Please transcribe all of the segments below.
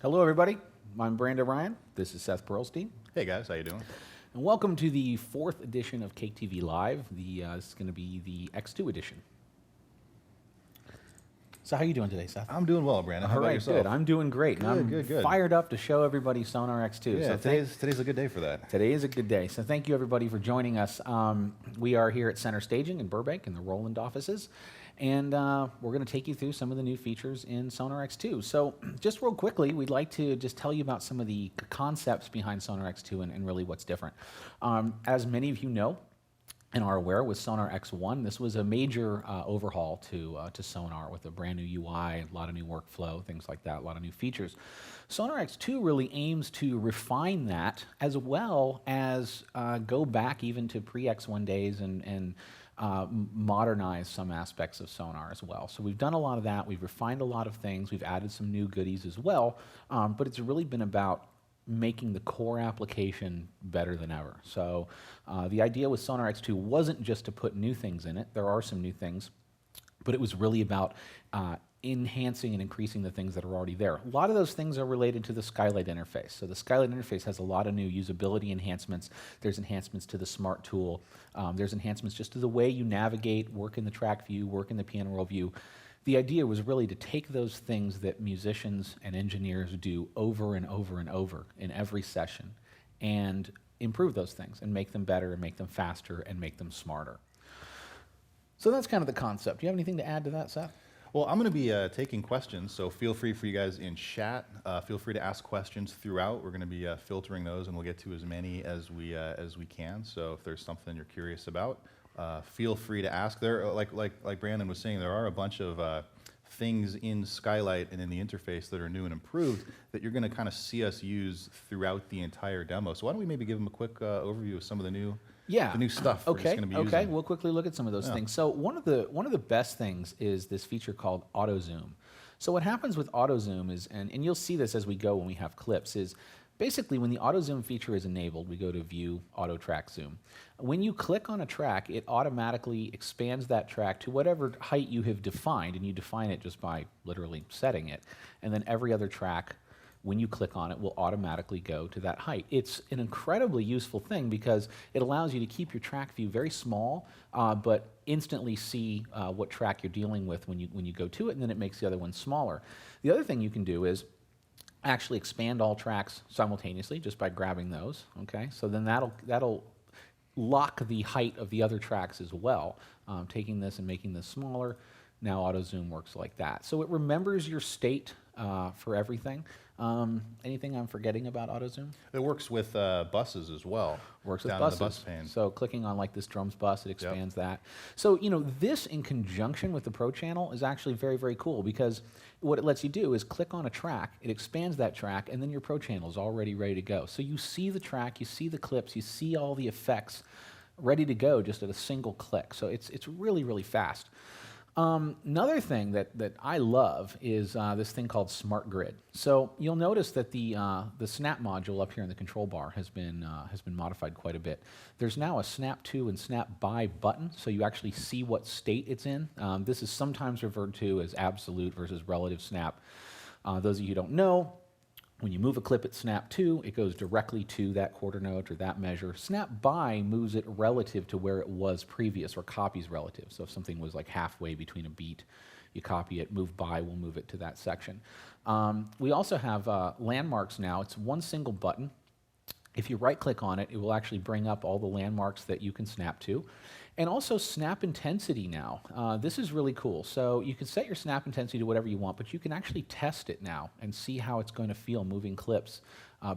Hello, everybody. I'm Brandon Ryan. This is Seth Perlstein. Hey guys, how you doing? And welcome to the 4th edition of CakeTV Live. This is going to be the X2 edition. So how are you doing today, Seth? I'm doing well, Brandon. How about yourself? Good. I'm doing great. Good. Fired up to show everybody SONAR X2. Yeah, so today's a good day for that. Today is a good day. So thank you, everybody, for joining us. We are here at Center Staging in Burbank in the Roland offices. And we're going to take you through some of the new features in SONAR X2. So just real quickly, we'd like to just tell you about some of the concepts behind SONAR X2 and really what's different. As many of you know and are aware, with SONAR X1, this was a major overhaul to SONAR with a brand new UI, a lot of new workflow, things like that, a lot of new features. SONAR X2 really aims to refine that as well as go back even to pre-X1 days and modernize some aspects of SONAR as well. So we've done a lot of that. We've refined a lot of things. We've added some new goodies as well. But it's really been about making the core application better than ever. So the idea with SONAR X2 wasn't just to put new things in it. There are some new things. But it was really about enhancing and increasing the things that are already there. A lot of those things are related to the Skylight interface. So the Skylight interface has a lot of new usability enhancements. There's enhancements to the Smart Tool. There's enhancements just to the way you navigate, work in the track view, work in the piano roll view. The idea was really to take those things that musicians and engineers do over and over and over in every session and improve those things and make them better and make them faster and make them smarter. So that's kind of the concept. Do you have anything to add to that, Seth? Well, I'm going to be taking questions, so feel free for you guys in chat. Feel free to ask questions throughout. We're going to be filtering those, and we'll get to as many as we can. So if there's something you're curious about, feel free to ask. There, like Brandon was saying, there are a bunch of things in Skylight and in the interface that are new and improved that you're going to kind of see us use throughout the entire demo. So why don't we maybe give them a quick overview of some of the new stuff we're just going to be using. Okay, we'll quickly look at some of those things. So one of the best things is this feature called Auto Zoom. So what happens with Auto Zoom is, and you'll see this as we go when we have clips, is basically when the Auto Zoom feature is enabled, we go to View, Auto Track Zoom. When you click on a track, it automatically expands that track to whatever height you have defined, and you define it just by literally setting it. And then every other track, when you click on it, will automatically go to that height. It's an incredibly useful thing because it allows you to keep your track view very small, but instantly see what track you're dealing with when you go to it, and then it makes the other one smaller. The other thing you can do is actually expand all tracks simultaneously just by grabbing those. Okay, so then that'll lock the height of the other tracks as well. Taking this and making this smaller. Now Auto Zoom works like that. So it remembers your state for everything. Anything I'm forgetting about Auto Zoom? It works with buses as well. Works with down buses. In the bus pane. So clicking on like this drums bus, it expands that. So this in conjunction with the ProChannel is actually very, very cool because what it lets you do is click on a track, it expands that track, and then your ProChannel is already ready to go. So you see the track, you see the clips, you see all the effects ready to go just at a single click. So it's really, really fast. Another thing that I love is this thing called Smart Grid. So you'll notice that the Snap module up here in the control bar has been modified quite a bit. There's now a Snap To and Snap By button, so you actually see what state it's in. This is sometimes referred to as absolute versus relative snap. Those of you who don't know, when you move a clip at Snap To, it goes directly to that quarter note or that measure. Snap By moves it relative to where it was previous, or copies relative. So if something was like halfway between a beat, you copy it, move by will move it to that section. We also have landmarks now. It's one single button. If you right-click on it, it will actually bring up all the landmarks that you can snap to. And also snap intensity now. This is really cool. So you can set your snap intensity to whatever you want, but you can actually test it now and see how it's going to feel moving clips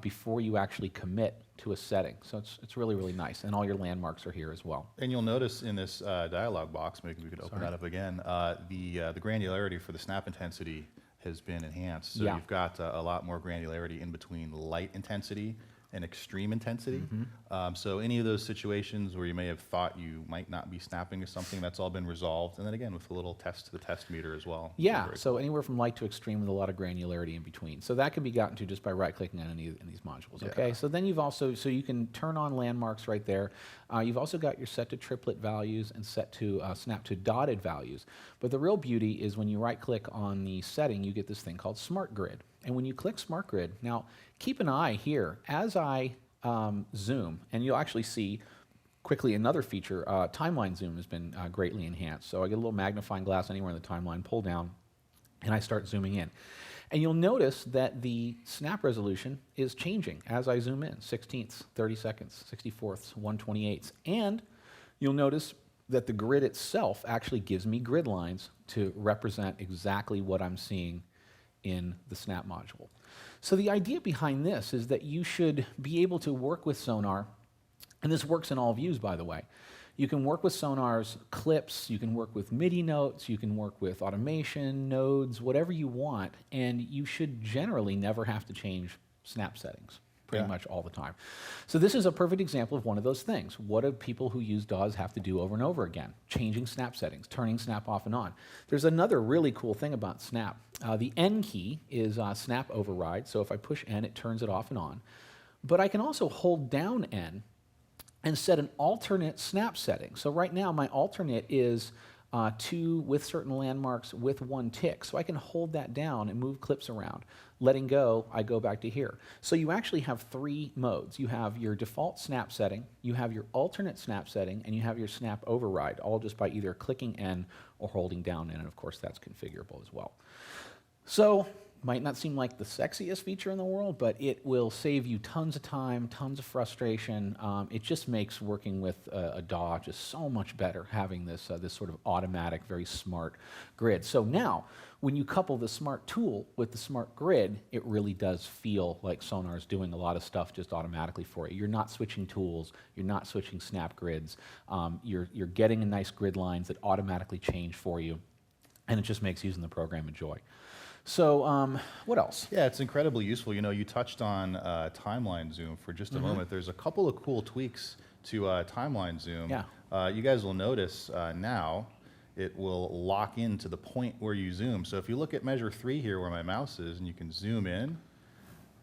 before you actually commit to a setting. So it's really, really nice. And all your landmarks are here as well. And you'll notice in this dialog box, maybe we could open that up again, the granularity for the snap intensity has been enhanced. So you've got a lot more granularity in between light intensity and extreme intensity. So any of those situations where you may have thought you might not be snapping to something, that's all been resolved. And then again, with a little test to the test meter as well. Yeah, so anywhere from light to extreme with a lot of granularity in between. So that can be gotten to just by right-clicking on any of these modules, okay? So then you've also, so you can turn on landmarks right there. You've also got your set to triplet values and set to snap to dotted values. But the real beauty is when you right-click on the setting, you get this thing called Smart Grid. And when you click Smart Grid, now keep an eye here. As I zoom, and you'll actually see quickly another feature, timeline zoom has been greatly enhanced. So I get a little magnifying glass anywhere in the timeline, pull down, and I start zooming in. And you'll notice that the snap resolution is changing as I zoom in, 16ths, 30 seconds, 64ths, 128ths. And you'll notice that the grid itself actually gives me grid lines to represent exactly what I'm seeing in the snap module. So the idea behind this is that you should be able to work with Sonar, and this works in all views, by the way. You can work with Sonar's clips, you can work with MIDI notes, you can work with automation, nodes, whatever you want, and you should generally never have to change snap settings pretty much all the time. So this is a perfect example of one of those things. What do people who use DAWs have to do over and over again? Changing snap settings, turning snap off and on. There's another really cool thing about snap. The N key is snap override, so if I push N, it turns it off and on. But I can also hold down N and set an alternate snap setting. So right now my alternate is 2 with certain landmarks with 1 tick. So I can hold that down and move clips around. Letting go, I go back to here. So you actually have 3 modes. You have your default snap setting, you have your alternate snap setting, and you have your snap override, all just by either clicking N or holding down N, and of course that's configurable as well. So, might not seem like the sexiest feature in the world, but it will save you tons of time, tons of frustration. It just makes working with a DAW just so much better, having this, this sort of automatic, very smart grid. So now, when you couple the smart tool with the smart grid, it really does feel like Sonar's doing a lot of stuff just automatically for you. You're not switching tools, you're not switching snap grids, you're getting a nice grid lines that automatically change for you, and it just makes using the program a joy. So what else? Yeah, it's incredibly useful. You know, you touched on timeline zoom for just a moment. There's a couple of cool tweaks to timeline zoom. Yeah. You guys will notice now it will lock into the point where you zoom. So if you look at measure 3 here where my mouse is, and you can zoom in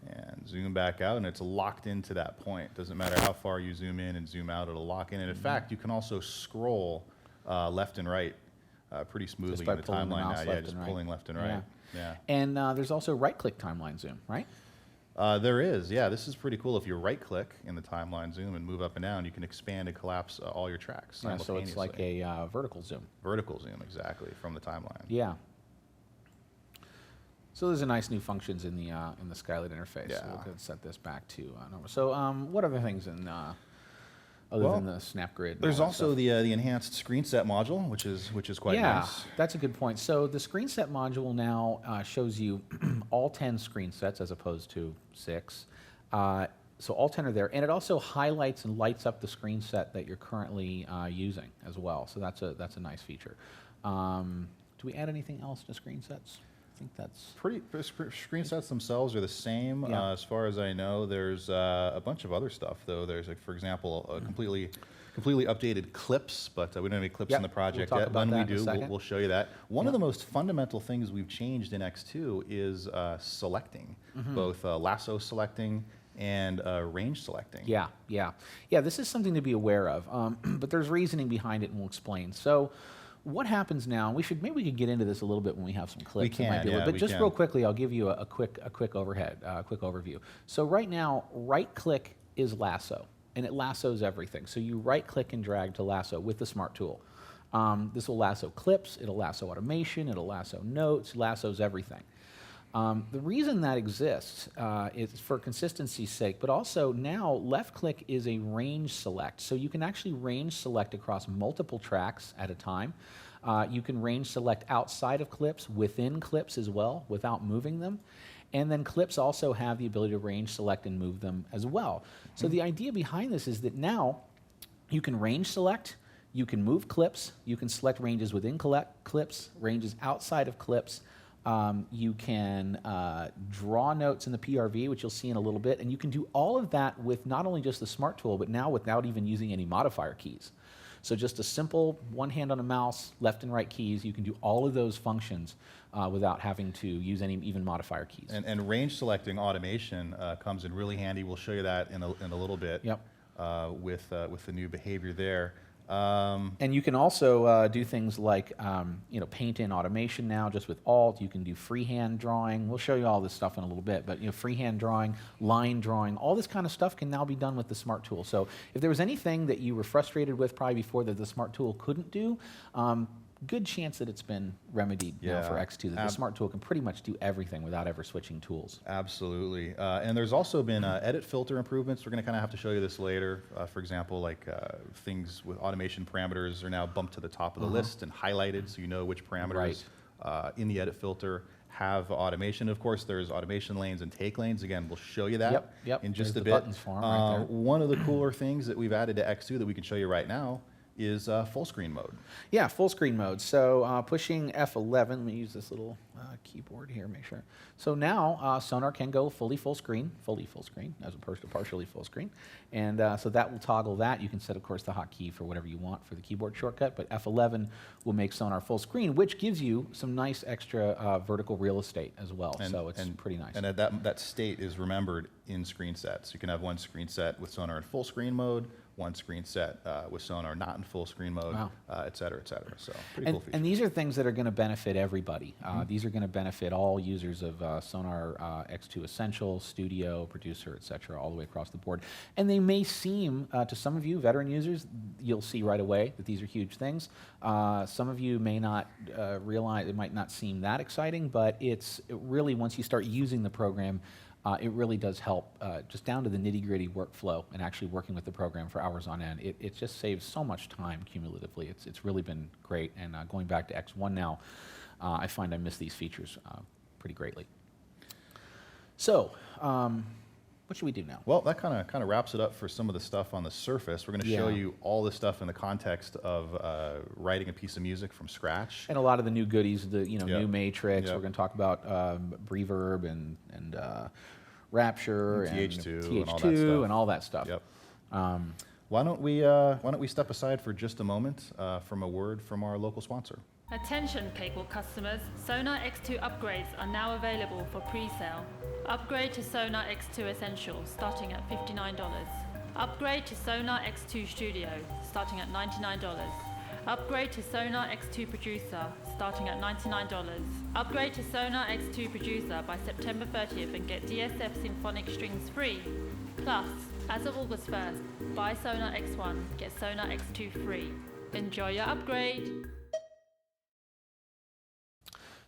and zoom back out, and it's locked into that point. Doesn't matter how far you zoom in and zoom out, it'll lock in. And in fact, you can also scroll left and right pretty smoothly in the timeline now. Yeah, just pulling left and right. Yeah. And there's also right-click timeline zoom, right? There is, yeah. This is pretty cool. If you right-click in the timeline zoom and move up and down, you can expand and collapse all your tracks simultaneously. Yeah, so it's like a vertical zoom. Vertical zoom, exactly, from the timeline. Yeah. So there's a nice new functions in the Skylight interface. Yeah. So we'll go set this back to normal. So what other things in other than the snap grid? There's also the enhanced screen set module, which is quite nice. Yeah, that's a good point. So the screen set module now shows you all 10 screen sets as opposed to 6. So all 10 are there, and it also highlights and lights up the screen set that you're currently using as well. So that's a nice feature. Do we add anything else to screen sets? I think that's screen sets themselves are the same as far as I know. There's a bunch of other stuff though. There's like, for example, a completely updated clips, but we don't have any clips in the project yet. When we do, we'll show you that. One of the most fundamental things we've changed in X2 is selecting, both lasso selecting and range selecting. Yeah. This is something to be aware of, but there's reasoning behind it, and we'll explain. So what happens now? Maybe we could get into this a little bit when we have some clips. We can, but just real quickly, I'll give you a quick overview. So right now, right-click is lasso, and it lassos everything. So you right-click and drag to lasso with the smart tool. This will lasso clips, it'll lasso automation, it'll lasso notes, lassos everything. The reason that exists is for consistency's sake, but also now left-click is a range select. So you can actually range select across multiple tracks at a time. You can range select outside of clips, within clips as well, without moving them. And then clips also have the ability to range select and move them as well. So the idea behind this is that now you can range select, you can move clips, you can select ranges within clips, ranges outside of clips. You can draw notes in the PRV, which you'll see in a little bit, and you can do all of that with not only just the smart tool, but now without even using any modifier keys. So just a simple one hand on a mouse, left and right keys, you can do all of those functions without having to use any even modifier keys. And range selecting automation comes in really handy. We'll show you that in a little bit. Yep. with the new behavior there. And you can also do things like, paint in automation now just with Alt. You can do freehand drawing. We'll show you all this stuff in a little bit, but freehand drawing, line drawing, all this kind of stuff can now be done with the Smart Tool. So if there was anything that you were frustrated with probably before that the Smart Tool couldn't do, good chance that it's been remedied now for X2, that the Smart Tool can pretty much do everything without ever switching tools. Absolutely. And there's also been edit filter improvements. We're going to kind of have to show you this later. For example, like things with automation parameters are now bumped to the top of the list and highlighted so you know which parameters in the edit filter have automation. Of course, there's automation lanes and take lanes. Again, we'll show you that in just a bit. Buttons for 'em right there. One of the cooler things that we've added to X2 that we can show you right now is full screen mode. Yeah, full screen mode. So pushing F11, let me use this little keyboard here, make sure. So now Sonar can go fully full screen, as opposed to partially full screen. And so that will toggle that. You can set, of course, the hotkey for whatever you want for the keyboard shortcut, but F11 will make Sonar full screen, which gives you some nice extra vertical real estate as well. So it's pretty nice. And that state is remembered in screen sets. You can have one screen set with Sonar in full screen mode, one screen set with Sonar not in full screen mode, et cetera, et cetera. So pretty cool feature. And these are things that are going to benefit everybody. These are going to benefit all users of Sonar X2 Essential, Studio, Producer, et cetera, all the way across the board. And they may seem, to some of you, veteran users, you'll see right away that these are huge things. Some of you may not realize, it might not seem that exciting, but it really, once you start using the program, it really does help, just down to the nitty-gritty workflow and actually working with the program for hours on end. It just saves so much time cumulatively. It's really been great. And going back to X1 now, I find I miss these features pretty greatly. So, what should we do now? Well, that kind of wraps it up for some of the stuff on the surface. We're going to show you all this stuff in the context of writing a piece of music from scratch. And a lot of the new goodies, the new Matrix. We're going to talk about Breverb and Rapture and TH2 and all that stuff. Yep. Why don't we step aside for just a moment from a word from our local sponsor. Attention Cakewalk customers, SONAR X2 upgrades are now available for pre-sale. Upgrade to SONAR X2 Essential starting at $59. Upgrade to SONAR X2 Studio starting at $99. Upgrade to SONAR X2 Producer starting at $99. Upgrade to SONAR X2 Producer by September 30th and get DSF symphonic strings free. Plus, as of August 1st, buy SONAR X1, get SONAR X2 free. Enjoy your upgrade!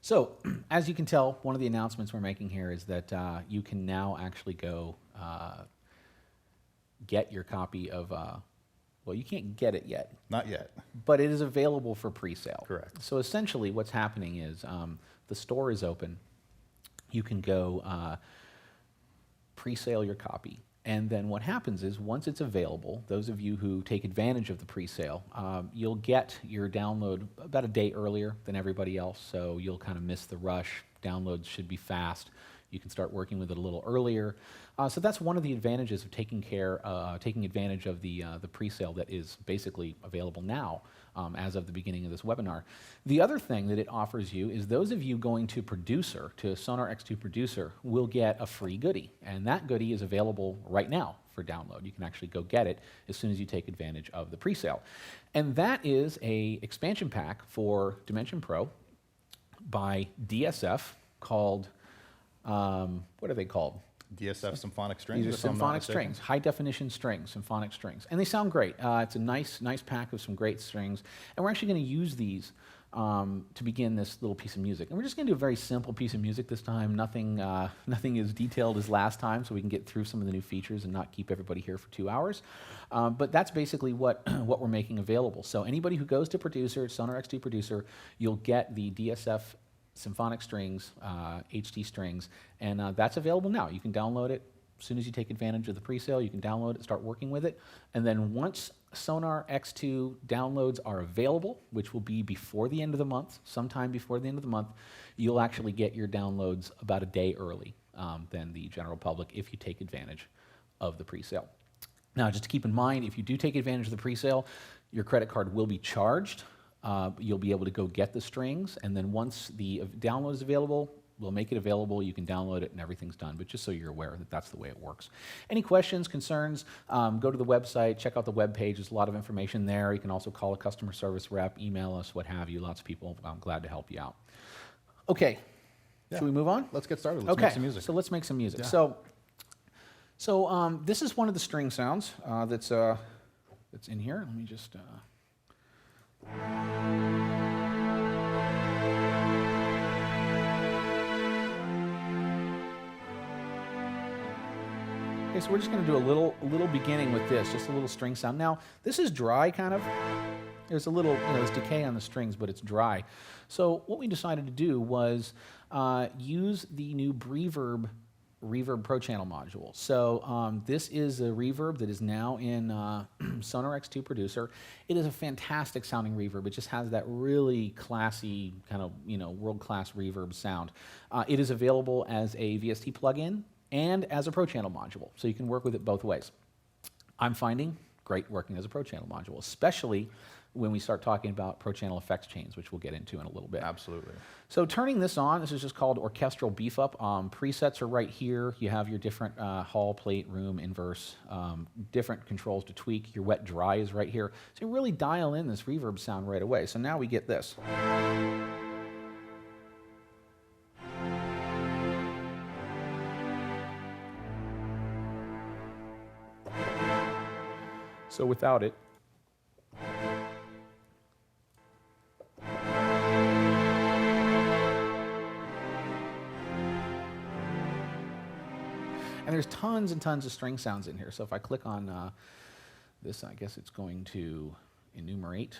So, as you can tell, one of the announcements we're making here is that you can now actually go get your copy of, well, you can't get it yet. Not yet. But it is available for pre-sale. Correct. So essentially what's happening is the store is open. You can go pre-sale your copy. And then what happens is once it's available, those of you who take advantage of the pre-sale, you'll get your download about a day earlier than everybody else, so you'll kind of miss the rush. Downloads should be fast. You can start working with it a little earlier. So that's one of the advantages of taking advantage of the pre-sale that is basically available now as of the beginning of this webinar. The other thing that it offers you is those of you going to Producer, to SONAR X2 Producer, will get a free goodie. And that goodie is available right now for download. You can actually go get it as soon as you take advantage of the pre-sale. And that is an expansion pack for Dimension Pro by DSF called, what are they called? DSF symphonic strings. These are symphonic strings, high definition strings, symphonic strings. And they sound great. It's a nice pack of some great strings. And we're actually going to use these to begin this little piece of music. And we're just going to do a very simple piece of music this time. Nothing as detailed as last time, so we can get through some of the new features and not keep everybody here for 2 hours. But that's basically what we're making available. So anybody who goes to Producer, SONAR X2 Producer, you'll get the DSF symphonic strings, HT strings, and that's available now. You can download it as soon as you take advantage of the pre-sale. You can download it, start working with it, and then once SONAR X2 downloads are available, which will be before the end of the month, sometime before the end of the month, you'll actually get your downloads about a day early than the general public if you take advantage of the pre-sale. Now, just to keep in mind, if you do take advantage of the pre-sale, your credit card will be charged. You'll be able to go get the strings, and then once the download is available, We'll make it available. You can download it, and everything's done. But just so you're aware that that's the way it works. Any questions, concerns, go to the website, check out the web page. There's a lot of information there. You can also call a customer service rep, email us, what have you. Lots of people. I'm glad to help you out. Okay. Yeah. Should we move on? Let's get started. Let's make some music. So let's make some music. Yeah. So this is one of the string sounds that's in here. Let me just. Okay, so we're just going to do a little beginning with this, just a little string sound. Now, this is dry, kind of. There's a little, there's decay on the strings, but it's dry. So what we decided to do was use the new Breverb ProChannel module. So this is a reverb that is now in SONAR X2 Producer. It is a fantastic sounding reverb. It just has that really classy kind of, world-class reverb sound. It is available as a VST plugin and as a ProChannel module, so you can work with it both ways. I'm finding great working as a ProChannel module, especially when we start talking about ProChannel FX Chains, which we'll get into in a little bit. Absolutely. So turning this on, this is just called Orchestral Beef Up. Presets are right here. You have your different hall, plate, room, inverse, different controls to tweak. Your wet, dry is right here. So you really dial in this reverb sound right away. So now we get this. So without it, and there's tons and tons of string sounds in here. So if I click on this, I guess it's going to enumerate.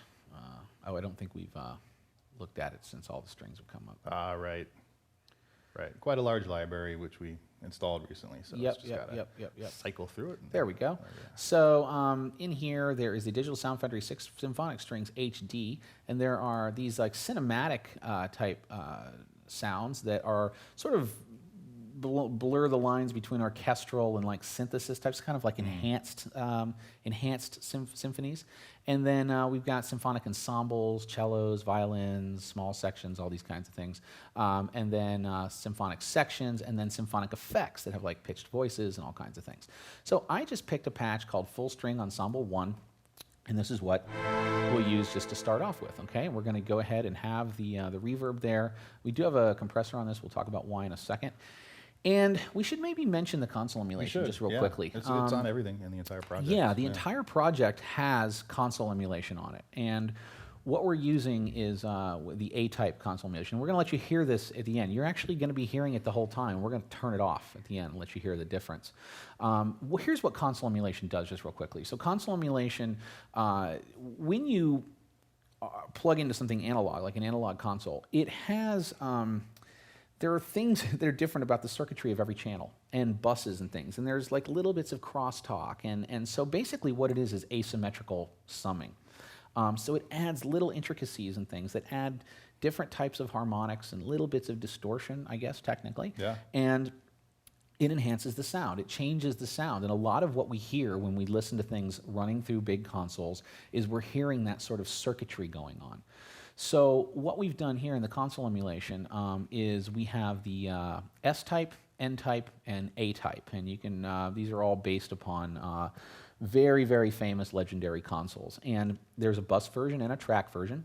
I don't think we've looked at it since all the strings have come up. Right. Right. Quite a large library, which we installed recently. So Yep, it's just gotta cycle through it. There we go. So in here, there is the Digital Sound Foundry 6 Symphonic Strings HD, and there are these like cinematic type sounds that are sort of blur the lines between orchestral and like synthesis types, kind of like enhanced symphonies. And then we've got symphonic ensembles, cellos, violins, small sections, all these kinds of things. And then symphonic sections, and then symphonic effects that have like pitched voices and all kinds of things. So I just picked a patch called Full String Ensemble 1. And this is what we'll use just to start off with, okay? We're going to go ahead and have the reverb there. We do have a compressor on this. We'll talk about why in a second. And we should maybe mention the console emulation just real quickly. It's on everything in the entire project. Yeah, the entire project has console emulation on it. And what we're using is the A-type console emulation. We're going to let you hear this at the end. You're actually going to be hearing it the whole time. We're going to turn it off at the end and let you hear the difference. Here's what console emulation does just real quickly. So console emulation, when you plug into something analog, like an analog console, it has... there are things that are different about the circuitry of every channel and buses and things. And there's like little bits of crosstalk. And so basically what it is asymmetrical summing. So it adds little intricacies and things that add different types of harmonics and little bits of distortion, I guess, technically. Yeah. And it enhances the sound. It changes the sound. And a lot of what we hear when we listen to things running through big consoles is we're hearing that sort of circuitry going on. So what we've done here in the console emulation is we have the S-type, N-type, and A-type. And you can, these are all based upon very, very famous legendary consoles. And there's a bus version and a track version.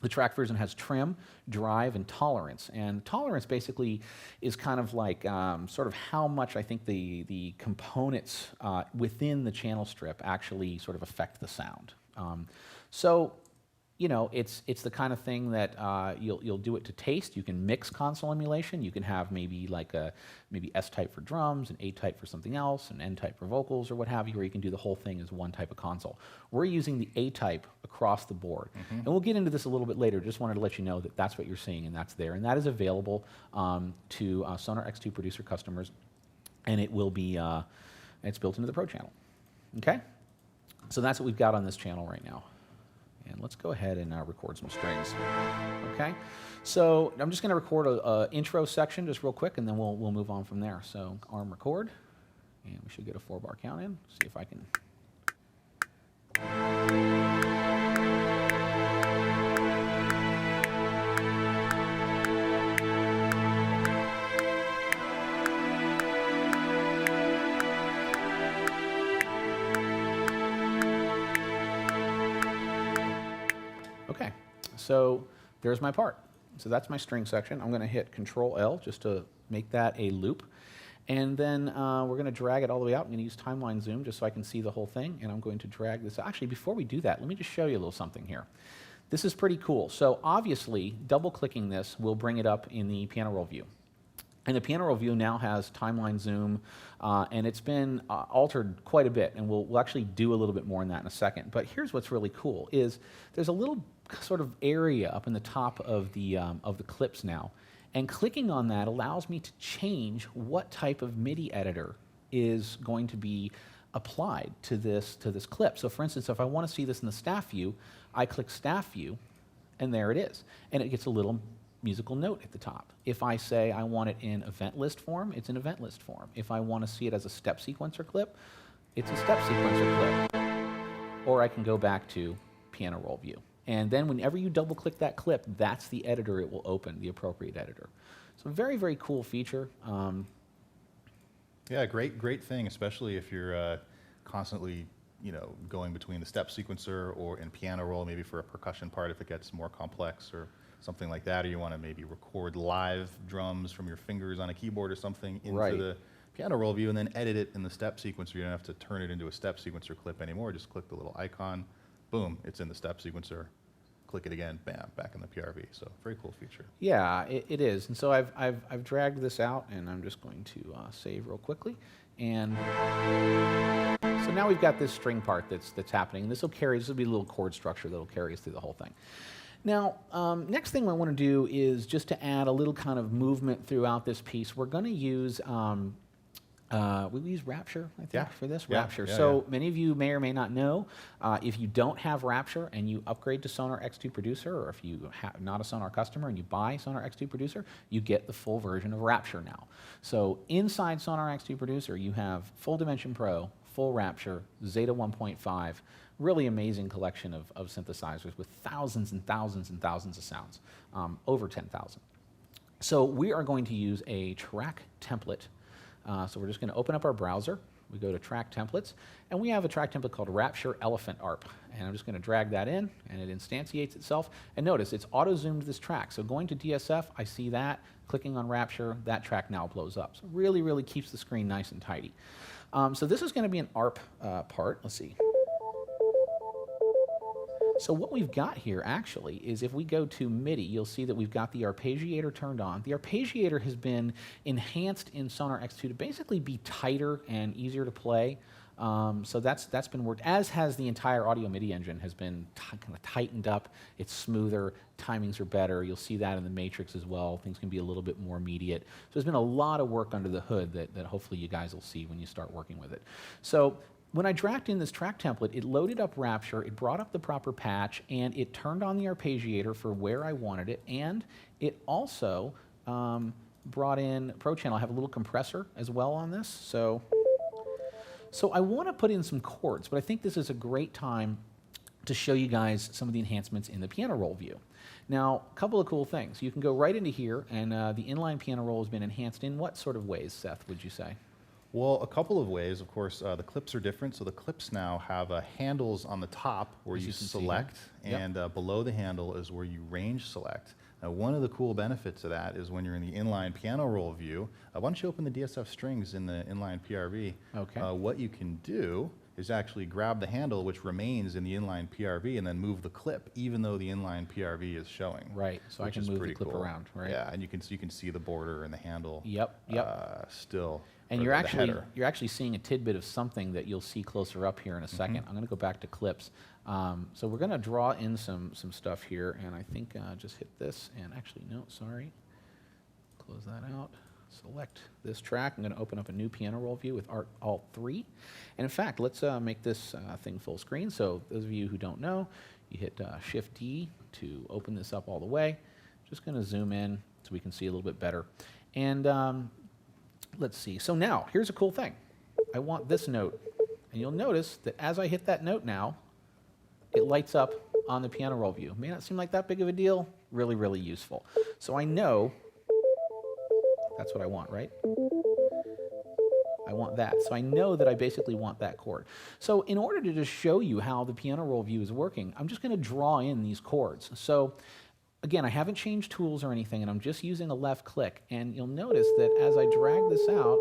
The track version has trim, drive, and tolerance. And tolerance basically is kind of like sort of how much I think the components within the channel strip actually sort of affect the sound. So you know, it's the kind of thing that you'll do it to taste. You can mix console emulation. You can have maybe S-type for drums and A-type for something else and N-type for vocals or what have you, or you can do the whole thing as one type of console. We're using the A-type across the board. And we'll get into this a little bit later. Just wanted to let you know that that's what you're seeing and that's there. And that is available to SONAR X2 Producer customers, and it will be, it's built into the ProChannel. Okay? So that's what we've got on this channel right now. And let's go ahead and record some strings. Okay, so I'm just going to record an intro section just real quick, and then we'll move on from there. So arm record, and we should get a 4-bar count in. See if I can. So there's my part. So that's my string section. I'm going to hit Control L just to make that a loop. And then we're going to drag it all the way out. I'm going to use timeline zoom just so I can see the whole thing. And I'm going to drag this. Actually, before we do that, let me just show you a little something here. This is pretty cool. So obviously, double-clicking this will bring it up in the piano roll view. And the piano roll view now has timeline zoom, and it's been altered quite a bit, and we'll actually do a little bit more on that in a second. But here's what's really cool, is there's a little sort of area up in the top of the clips now, and clicking on that allows me to change what type of MIDI editor is going to be applied to this clip. So for instance, if I want to see this in the staff view, I click staff view, and there it is. And it gets a little musical note at the top. If I say I want it in event list form, it's an event list form. If I want to see it as a step sequencer clip, it's a step sequencer clip. Or I can go back to piano roll view. And then whenever you double click that clip, that's the editor it will open, the appropriate editor. So very, very cool feature. Yeah, great thing, especially if you're constantly going between the step sequencer or in piano roll, maybe for a percussion part if it gets more complex or something like that, or you want to maybe record live drums from your fingers on a keyboard or something into the piano roll view and then edit it in the step sequencer. You don't have to turn it into a step sequencer clip anymore. Just click the little icon, boom, it's in the step sequencer. Click it again, bam, back in the PRV. So very cool feature. Yeah, it is. And so I've dragged this out, and I'm just going to save real quickly. And so now we've got this string part that's happening. This will be a little chord structure that'll carry us through the whole thing. Now, next thing I want to do is just to add a little kind of movement throughout this piece. We're going to use, we use Rapture, I think, for this. Yeah. Rapture. Yeah, So many of you may or may not know, if you don't have Rapture and you upgrade to SONAR X2 Producer, or if you have not a SONAR customer and you buy SONAR X2 Producer, you get the full version of Rapture now. So inside SONAR X2 Producer, you have Full Dimension Pro, Full Rapture, Zeta 1.5, really amazing collection of synthesizers with thousands and thousands and thousands of sounds, over 10,000. So we are going to use a track template. So we're just going to open up our browser. We go to track templates, and we have a track template called Rapture Elephant ARP. And I'm just going to drag that in, and it instantiates itself. And notice, it's auto-zoomed this track. So going to DSF, I see that. Clicking on Rapture, that track now blows up. So really, really keeps the screen nice and tidy. So this is going to be an ARP part. Let's see. So what we've got here actually is if we go to MIDI, you'll see that we've got the arpeggiator turned on. The arpeggiator has been enhanced in SONAR X2 to basically be tighter and easier to play. So that's been worked, as has the entire audio MIDI engine has been kind of tightened up. It's smoother, timings are better. You'll see that in the matrix as well. Things can be a little bit more immediate. So there's been a lot of work under the hood that hopefully you guys will see when you start working with it. So when I dragged in this track template, it loaded up Rapture, it brought up the proper patch, and it turned on the arpeggiator for where I wanted it, and it also brought in ProChannel. I have a little compressor as well on this. So I want to put in some chords, but I think this is a great time to show you guys some of the enhancements in the piano roll view. Now, a couple of cool things. You can go right into here, and the inline piano roll has been enhanced in what sort of ways, Seth, would you say? Well, a couple of ways. Of course, the clips are different. So the clips now have handles on the top where you select, and below the handle is where you range select. Now, one of the cool benefits of that is when you're in the inline piano roll view, why don't you open the DSF strings in the inline PRV? Okay. What you can do is actually grab the handle, which remains in the inline PRV, and then move the clip, even though the inline PRV is showing. Right. So I can move the clip around. Right. Yeah, and you can see the border and the handle. Yep. Still. And you're actually seeing a tidbit of something that you'll see closer up here in a second. I'm going to go back to clips. So we're going to draw in some stuff here, and I think just hit this. And actually, no, sorry. Close that out. Select this track. I'm going to open up a new piano roll view with Alt 3. And in fact, let's make this thing full screen. So those of you who don't know, you hit Shift D to open this up all the way. Just going to zoom in so we can see a little bit better. And let's see. So now, here's a cool thing. I want this note. And you'll notice that as I hit that note now, it lights up on the piano roll view. May not seem like that big of a deal. Really, really useful. So I know that's what I want, right? I want that. So I know that I basically want that chord. So in order to just show you how the piano roll view is working, I'm just going to draw in these chords. So again, I haven't changed tools or anything, and I'm just using a left click. And you'll notice that as I drag this out,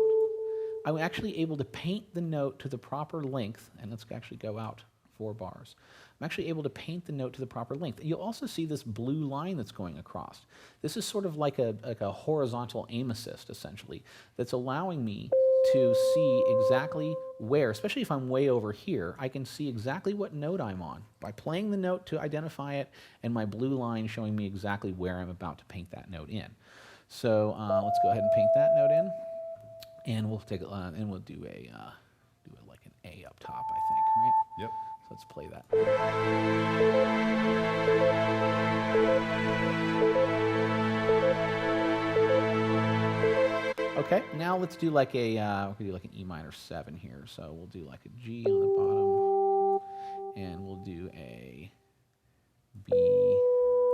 I'm actually able to paint the note to the proper length. And let's actually go out 4 bars. I'm actually able to paint the note to the proper length. You'll also see this blue line that's going across. This is sort of like a horizontal aim assist, essentially, that's allowing me to see exactly where, especially if I'm way over here, I can see exactly what note I'm on by playing the note to identify it, and my blue line showing me exactly where I'm about to paint that note in. So let's go ahead and paint that note in, and we'll take and we'll do like an A up top, I think, right? Yep. So let's play that. Okay, now let's do like a we're gonna do like an E minor 7 here. So we'll do like a G on the bottom, and we'll do a B.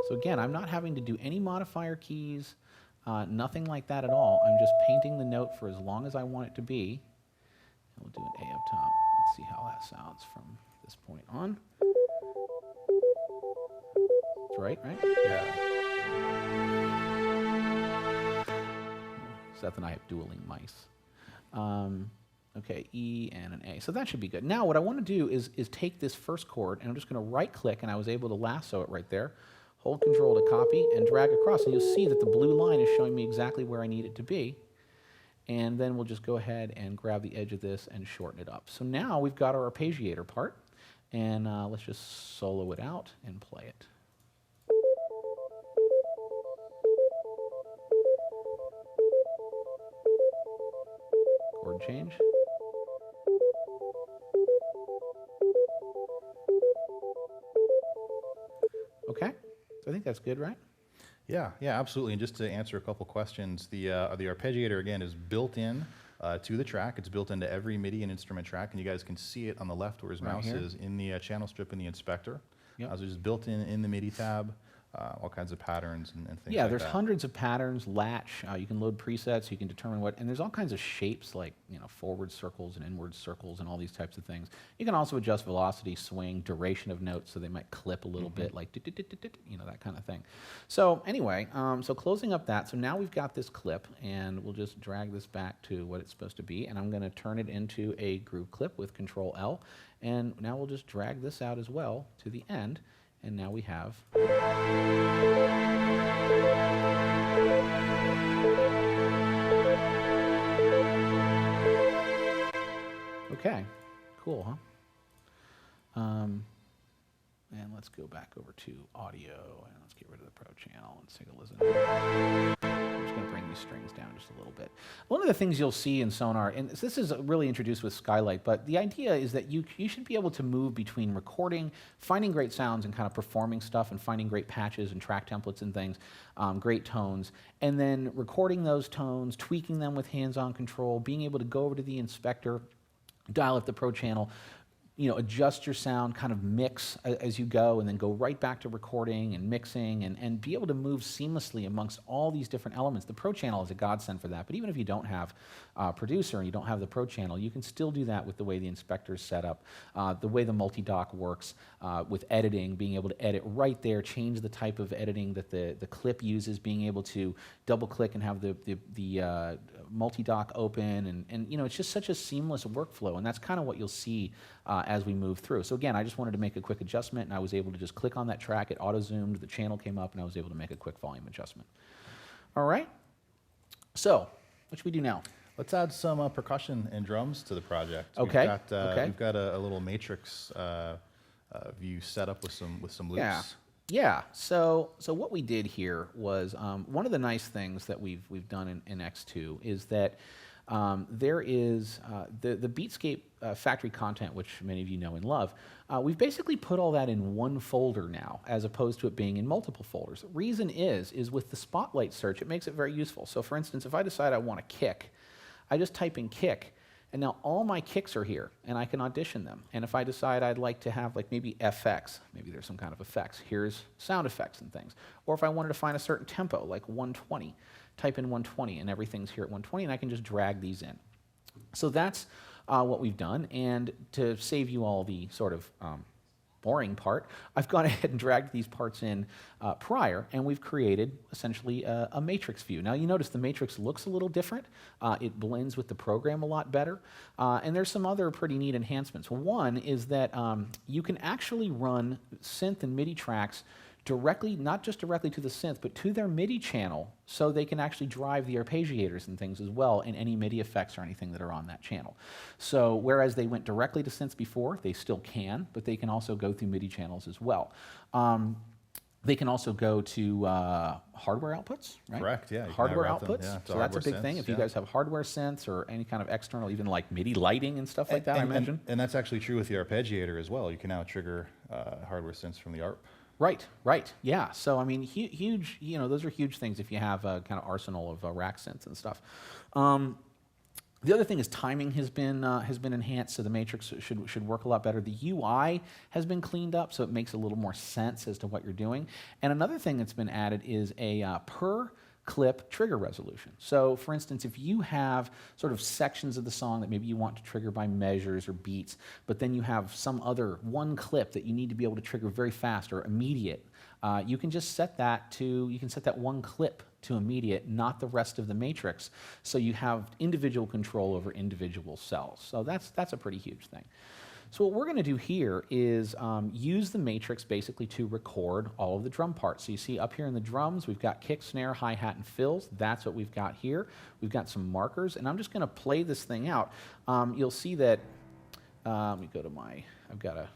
So again, I'm not having to do any modifier keys, nothing like that at all. I'm just painting the note for as long as I want it to be. And we'll do an A up top. Let's see how that sounds from this point on. That's right? Yeah. Seth and I have dueling mice. Okay, E and an A. So that should be good. Now what I want to do is take this first chord, and I'm just going to right click, and I was able to lasso it right there. Hold Control to copy and drag across, and you'll see that the blue line is showing me exactly where I need it to be. And then we'll just go ahead and grab the edge of this and shorten it up. So now we've got our arpeggiator part, and let's just solo it out and play it. Chord change. Okay, so I think that's good, right? Yeah, absolutely. And just to answer a couple questions, the arpeggiator, again, is built in to the track. It's built into every MIDI and instrument track, and you guys can see it on the left where his mouse is in the channel strip in the inspector. Yep. So it's built in the MIDI tab, all kinds of patterns and things like that. Yeah, there's hundreds of patterns, latch, you can load presets, you can determine what, and there's all kinds of shapes like, forward circles and inward circles and all these types of things. You can also adjust velocity, swing, duration of notes, so they might clip a little bit, like, that kind of thing. So anyway, so closing up that, so now we've got this clip, and we'll just drag this back to what it's supposed to be, and I'm gonna turn it into a groove clip with Control L, and now we'll just drag this out as well to the end. And now we have. Okay, cool, huh? And let's go back over to audio, and let's get rid of the Pro channel. Let's take a listen. I'm just going to bring these strings down just a little bit. One of the things you'll see in Sonar, and this is really introduced with Skylight, but the idea is that you should be able to move between recording, finding great sounds and kind of performing stuff, and finding great patches and track templates and things, great tones, and then recording those tones, tweaking them with hands-on control, being able to go over to the inspector, dial up the Pro channel, adjust your sound, kind of mix as you go, and then go right back to recording and mixing, and be able to move seamlessly amongst all these different elements. The Pro channel is a godsend for that, but even if you don't have a producer and you don't have the Pro channel, you can still do that with the way the inspector is set up, the way the multi-dock works, with editing, being able to edit right there, change the type of editing that the clip uses, being able to double-click and have the multi-dock open, and it's just such a seamless workflow, and that's kind of what you'll see as we move through. So again, I just wanted to make a quick adjustment, and I was able to just click on that track, it auto-zoomed, the channel came up, and I was able to make a quick volume adjustment. All right, so what should we do now? Let's add some percussion and drums to the project. Okay. We've got a little matrix view set up with some loops. Yeah. So what we did here was one of the nice things that we've done in X2 is that there is the Beatscape factory content, which many of you know and love. We've basically put all that in one folder now, as opposed to it being in multiple folders. The reason is with the Spotlight search, it makes it very useful. So for instance, if I decide I want a kick, I just type in kick, and now all my kicks are here, and I can audition them. And if I decide I'd like to have like maybe FX, maybe there's some kind of effects, here's sound effects and things. Or if I wanted to find a certain tempo, like 120, type in 120, and everything's here at 120, and I can just drag these in. So that's what we've done, and to save you all the sort of boring part, I've gone ahead and dragged these parts in prior, and we've created essentially a matrix view. Now you notice the matrix looks a little different. It blends with the program a lot better, and there's some other pretty neat enhancements. One is that you can actually run synth and MIDI tracks directly, not just directly to the synth, but to their MIDI channel, so they can actually drive the arpeggiators and things as well, and any MIDI effects or anything that are on that channel. So whereas they went directly to synths before, they still can, but they can also go through MIDI channels as well. They can also go to hardware outputs, right? Correct, yeah. Hardware outputs. So that's a big thing. Synths, If you guys have hardware synths or any kind of external, even like MIDI lighting and stuff like that, I imagine. And that's actually true with the arpeggiator as well. You can now trigger hardware synths from the ARP. Right, right, yeah. So I mean, huge. You know, those are huge things if you have a kind of arsenal of rack synths and stuff. The other thing is timing has been enhanced, so the matrix should work a lot better. The UI has been cleaned up, so it makes a little more sense as to what you're doing. And another thing that's been added is a per clip trigger resolution. So for instance, if you have sort of sections of the song that maybe you want to trigger by measures or beats, but then you have some other one clip that you need to be able to trigger very fast or immediate, you can just set that to, you can set that one clip to immediate, not the rest of the matrix, so you have individual control over individual cells. So that's a pretty huge thing. So what we're going to do here is use the matrix basically to record all of the drum parts. So you see up here in the drums, we've got kick, snare, hi-hat, and fills. That's what we've got here. We've got some markers, and I'm just going to play this thing out. You'll see that, let me go to I've got a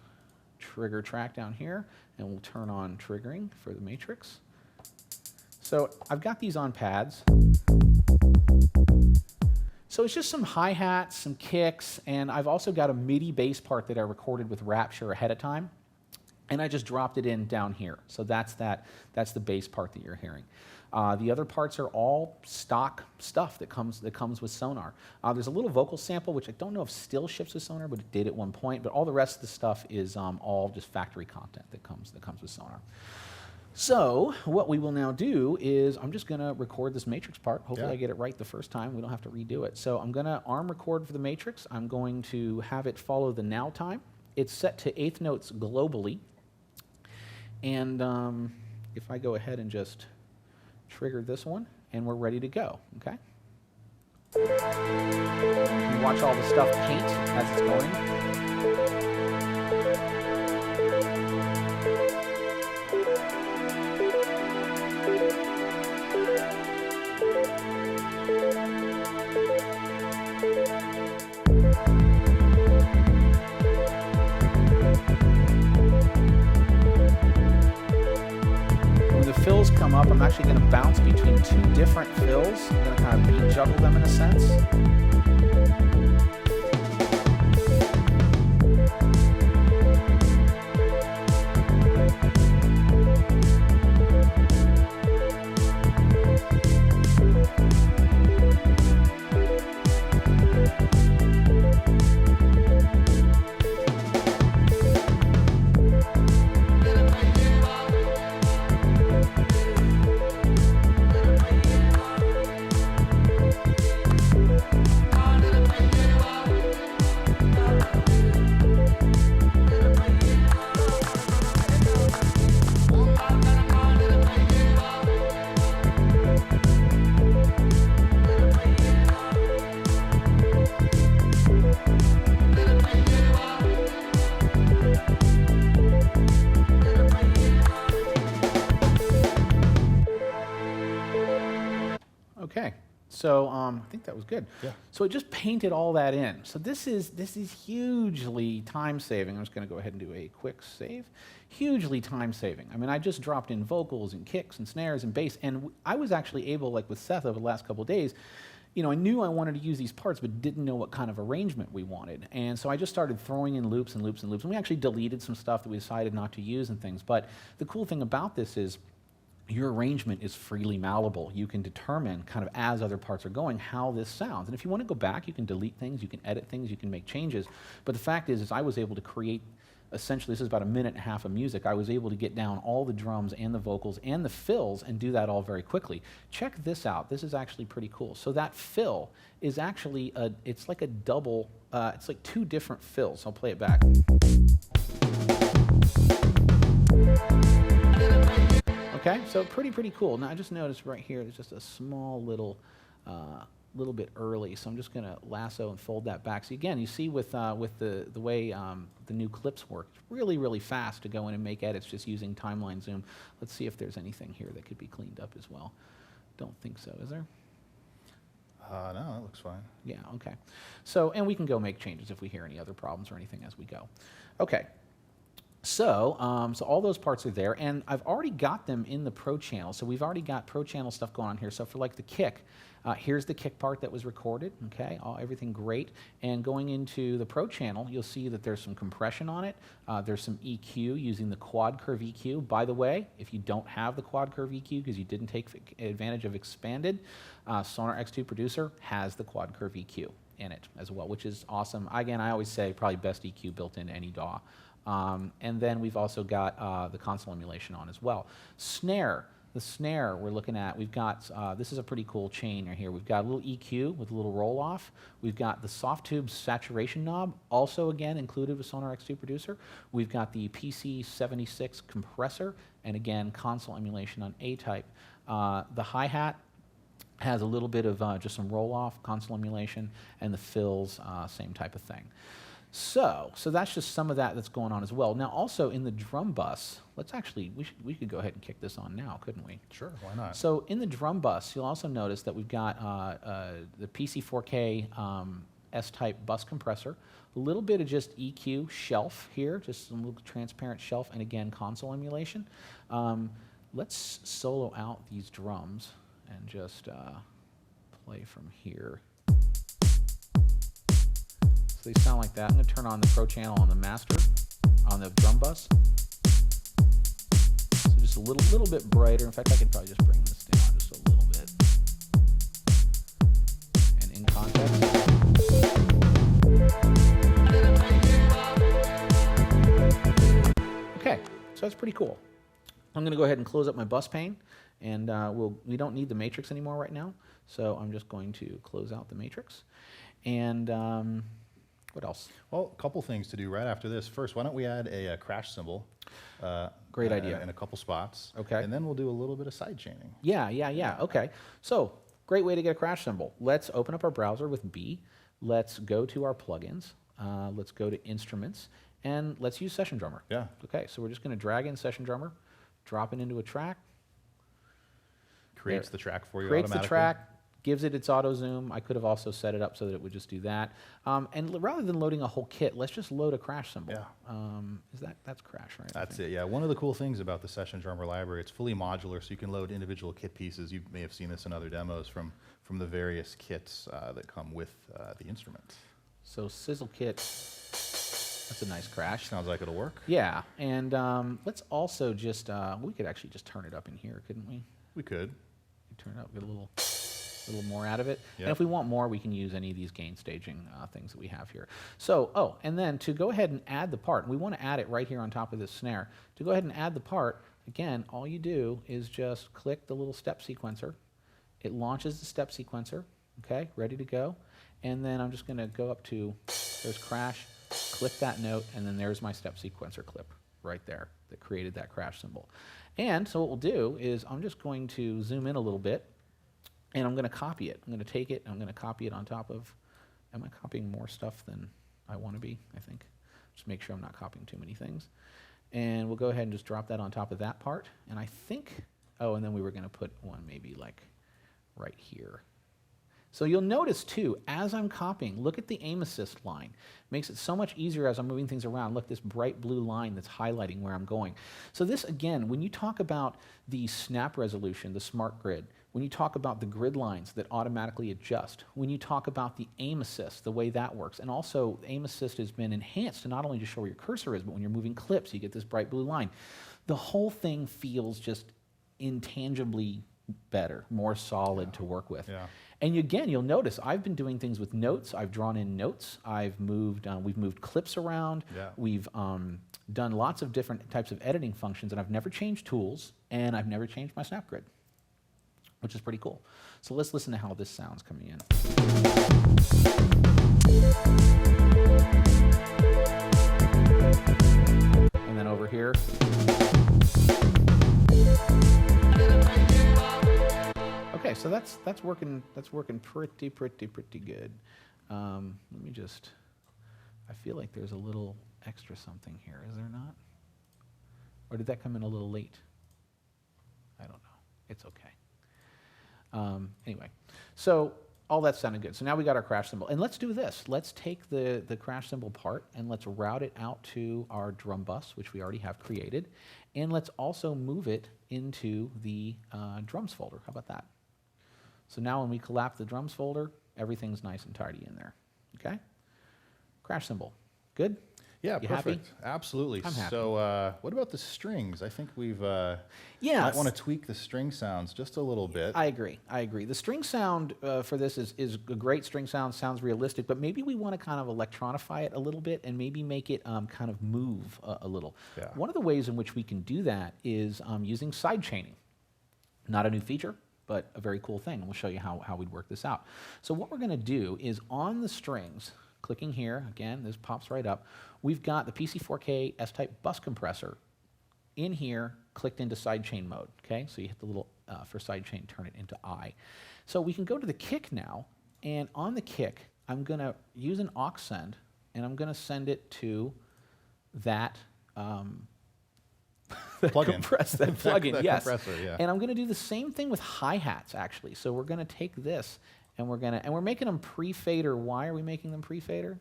trigger track down here, and we'll turn on triggering for the matrix. So I've got these on pads. So it's just some hi-hats, some kicks, and I've also got a MIDI bass part that I recorded with Rapture ahead of time, and I just dropped it in down here. So that's the bass part that you're hearing. The other parts are all stock stuff that comes with Sonar. There's a little vocal sample, which I don't know if still ships with Sonar, but it did at one point. But all the rest of the stuff is all just factory content that comes with Sonar. So what we will now do is I'm just going to record this matrix part. Hopefully I get it right the first time. We don't have to redo it. So I'm going to arm record for the matrix. I'm going to have it follow the now time. It's set to 1/8 notes globally. And if I go ahead and just trigger this one, and we're ready to go, okay? You can watch all the stuff paint as it's going. Fills come up, I'm actually going to bounce between two different fills. I'm going to kind of beat juggle them in a sense. Okay, so I think that was good. Yeah. So it just painted all that in. So this is hugely time saving. I'm just going to go ahead and do a quick save. Hugely time saving. I mean, I just dropped in vocals and kicks and snares and bass, and I was actually able, like with Seth over the last couple of days, you know, I knew I wanted to use these parts, but didn't know what kind of arrangement we wanted. And so I just started throwing in loops and loops and loops, and we actually deleted some stuff that we decided not to use and things. But the cool thing about this is your arrangement is freely malleable. You can determine kind of as other parts are going how this sounds. And if you want to go back, you can delete things, you can edit things, you can make changes. But the fact is I was able to create essentially, this is about a minute and a half of music. I was able to get down all the drums and the vocals and the fills and do that all very quickly. Check this out. This is actually pretty cool. So that fill is actually, it's like a double, it's like 2 different fills. I'll play it back. Okay, so pretty cool. Now I just noticed right here, there's just a small little bit early, so I'm just going to lasso and fold that back. So again, you see with the way the new clips work, it's really fast to go in and make edits just using timeline zoom. Let's see if there's anything here that could be cleaned up as well. Don't think so, is there? No, that looks fine. Yeah, okay. So, and we can go make changes if we hear any other problems or anything as we go. Okay. So, so all those parts are there, and I've already got them in the Pro channel. So we've already got Pro channel stuff going on here. So for like the kick, here's the kick part that was recorded. Okay, everything great. And going into the Pro channel, you'll see that there's some compression on it. There's some EQ using the quad curve EQ. By the way, if you don't have the quad curve EQ because you didn't take advantage of expanded, SONAR X2 Producer has the quad curve EQ in it as well, which is awesome. Again, I always say probably best EQ built into any DAW. And then we've also got the console emulation on as well. Snare, the snare we're looking at, we've got, this is a pretty cool chain right here. We've got a little EQ with a little roll off. We've got the soft tube saturation knob, also again included with SONAR X2 Producer. We've got the PC76 compressor, and again, console emulation on A-type. The hi-hat has a little bit of just some roll off, console emulation, and the fills, same type of thing. So that's just some of that that's going on as well. Now, also in the drum bus, let's actually, we could go ahead and kick this on now, couldn't we? Sure, why not? So in the drum bus, you'll also notice that we've got the PC4K S-type bus compressor, a little bit of just EQ shelf here, just some little transparent shelf, and again, console emulation. Let's solo out these drums and just play from here. So they sound like that. I'm going to turn on the Pro channel on the master, on the drum bus. So just a little bit brighter. In fact, I could probably just bring this down just a little bit. And in context. Okay, so that's pretty cool. I'm going to go ahead and close up my bus pane, and we don't need the matrix anymore right now, so I'm just going to close out the matrix. And what else? Well, a couple things to do right after this. First, why don't we add a crash symbol? Great idea. In a couple spots. Okay. And then we'll do a little bit of side chaining. Yeah. Okay. So, great way to get a crash symbol. Let's open up our browser with B. Let's go to our plugins. Let's go to Instruments, and let's use Session Drummer. Yeah. Okay. So we're just going to drag in Session Drummer, drop it into a track. Creates the track for you Creates automatically. the track. Gives it its auto zoom. I could have also set it up so that it would just do that. And rather than loading a whole kit, let's just load a crash symbol. Yeah. That's crash, right? That's it, yeah. One of the cool things about the Session Drummer library, it's fully modular, so you can load individual kit pieces. You may have seen this in other demos from the various kits that come with the instrument. So Sizzle Kit, that's a nice crash. Sounds like it'll work. Yeah, and let's also just, we could actually just turn it up in here, couldn't we? We could. Turn it up, get a little more out of it. Yep. And if we want more, we can use any of these gain staging things that we have here. So, and then to go ahead and add the part, we want to add it right here on top of this snare. To go ahead and add the part, again, all you do is just click the little step sequencer. It launches the step sequencer, okay, ready to go. And then I'm just going to go up to, there's crash, click that note, and then there's my step sequencer clip right there that created that crash symbol. And so what we'll do is I'm just going to zoom in a little bit, and I'm going to copy it. I'm going to take it, and I'm going to copy it on top of, am I copying more stuff than I want to be, I think. Just make sure I'm not copying too many things. And we'll go ahead and just drop that on top of that part. And I think, oh, and then we were going to put one maybe like right here. So you'll notice too, as I'm copying, look at the aim assist line. Makes it so much easier as I'm moving things around. Look, this bright blue line that's highlighting where I'm going. So this, again, when you talk about the snap resolution, the smart grid, when you talk about the grid lines that automatically adjust, when you talk about the aim assist, the way that works, and also aim assist has been enhanced to not only just show where your cursor is, but when you're moving clips, you get this bright blue line. The whole thing feels just intangibly better, more solid to work with. Yeah. And again, you'll notice I've been doing things with notes. I've drawn in notes. We've moved clips around. Yeah. We've done lots of different types of editing functions, and I've never changed tools, and I've never changed my snap grid, which is pretty cool. So let's listen to how this sounds coming in. And then over here. Okay, so that's working pretty good. Let me just, I feel like there's a little extra something here, is there not? Or did that come in a little late? I don't know. It's okay. Anyway, so all that sounded good. So now we got our crash cymbal. And let's do this. Let's take the crash cymbal part and let's route it out to our drum bus, which we already have created. And let's also move it into the drums folder. How about that? So now when we collapse the drums folder, everything's nice and tidy in there. Okay? Crash cymbal. Good? Yeah, You perfect. happy? Absolutely. I'm happy. So what about the strings? I think we've might Yes. want to tweak the string sounds just a little bit. I agree. The string sound for this is a great string sound, sounds realistic, but maybe we want to kind of electronify it a little bit and maybe make it kind of move a little. Yeah. One of the ways in which we can do that is using side chaining. Not a new feature, but a very cool thing. And we'll show you how we'd work this out. So what we're going to do is on the strings, clicking here, again, this pops right up, we've got the PC4K S-type bus compressor in here, clicked into sidechain mode, okay? So you hit the little, for sidechain, turn it into I. So we can go to the kick now, and on the kick, I'm gonna use an aux send, and I'm gonna send it to that, Plug-in. that plugin, that yes. compressor, yeah. And I'm gonna do the same thing with hi-hats, actually. So we're gonna take this, and we're making them pre-fader. Why are we making them pre-fader?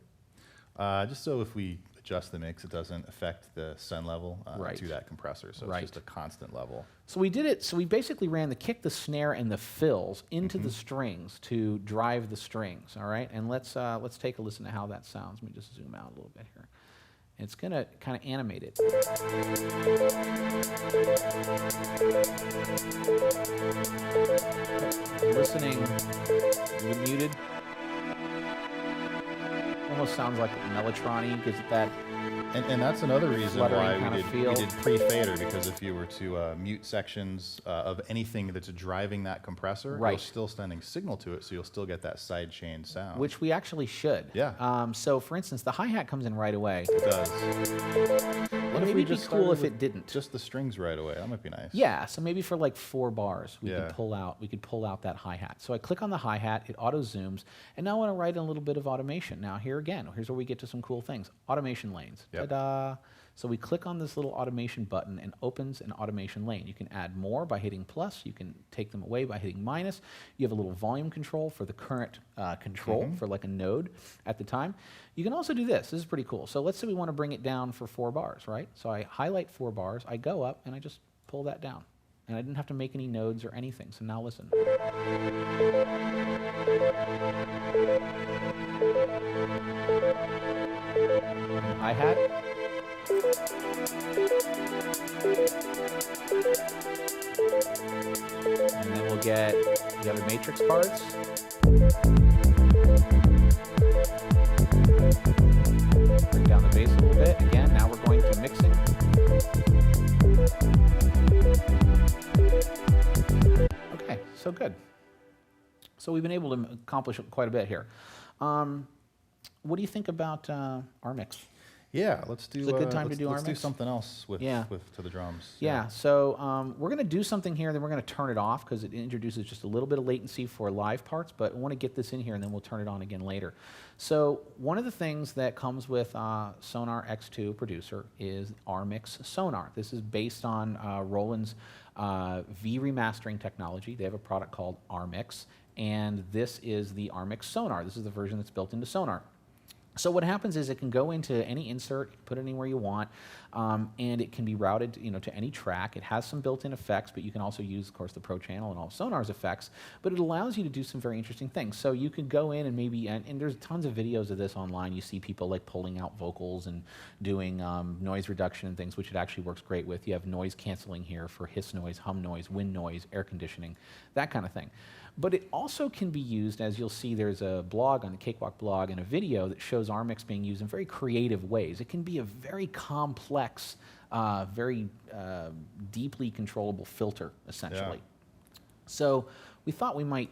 Just so if we adjust the mix, it doesn't affect the send level Right. to that compressor. So Right. it's just a constant level. So we did it, so we basically ran the kick, the snare, and the fills into the strings to drive the strings, all right? And let's take a listen to how that sounds. Let me just zoom out a little bit here. It's gonna kind of animate it. Listening, muted. Almost sounds like Mellotron-y, gives it that. And that's another reason Fluttering why kind we of did, feel. we did pre-fader, because if you were to mute sections of anything that's driving that compressor, you're Right. still sending signal to it, so you'll still get that side chain sound. Which we actually should. Yeah. So for instance, the hi-hat comes in right away. it does. What maybe it'd be cool if it didn't. Just the strings right away. That might be nice. Yeah, so maybe for like 4 bars, we Yeah. could pull out that hi-hat. So I click on the hi-hat, it auto zooms, and now I want to write in a little bit of automation. Now here again, here's where we get to some cool things. Automation lanes. Yep. Ta-da! So we click on this little automation button and opens an automation lane. You can add more by hitting plus. You can take them away by hitting minus. You have a little volume control for the current control for like a node at the time. You can also do this. This is pretty cool. So let's say we want to bring it down for 4 bars, right? So I highlight 4 bars, I go up, and I just pull that down. And I didn't have to make any nodes or anything. So now listen. Hi-hat. And then we'll get the other matrix parts. Bring down the bass a little bit. Again, now we're going to mixing. Okay, so good. So we've been able to accomplish quite a bit here. What do you think about our mix? Yeah, let's do. It's a good time to let's- do our Let's do mix. something else with Yeah. to the drums. Yeah, so we're going to do something here, then we're going to turn it off because it introduces just a little bit of latency for live parts, but I want to get this in here and then we'll turn it on again later. So one of the things that comes with SONAR X2 Producer is RMix Sonar. This is based on Roland's V remastering technology. They have a product called RMix, and this is the RMix Sonar. This is the version that's built into Sonar. So what happens is it can go into any insert, put it anywhere you want, and it can be routed, to any track. It has some built-in effects, but you can also use, of course, the ProChannel and all of Sonar's effects. But it allows you to do some very interesting things. So you can go in and maybe, and there's tons of videos of this online. You see people like pulling out vocals and doing noise reduction and things, which it actually works great with. You have noise canceling here for hiss noise, hum noise, wind noise, air conditioning, that kind of thing. But it also can be used, as you'll see, there's a blog on the Cakewalk blog and a video that shows RMix being used in very creative ways. It can be a very complex, very deeply controllable filter, essentially. Yeah. So we thought we might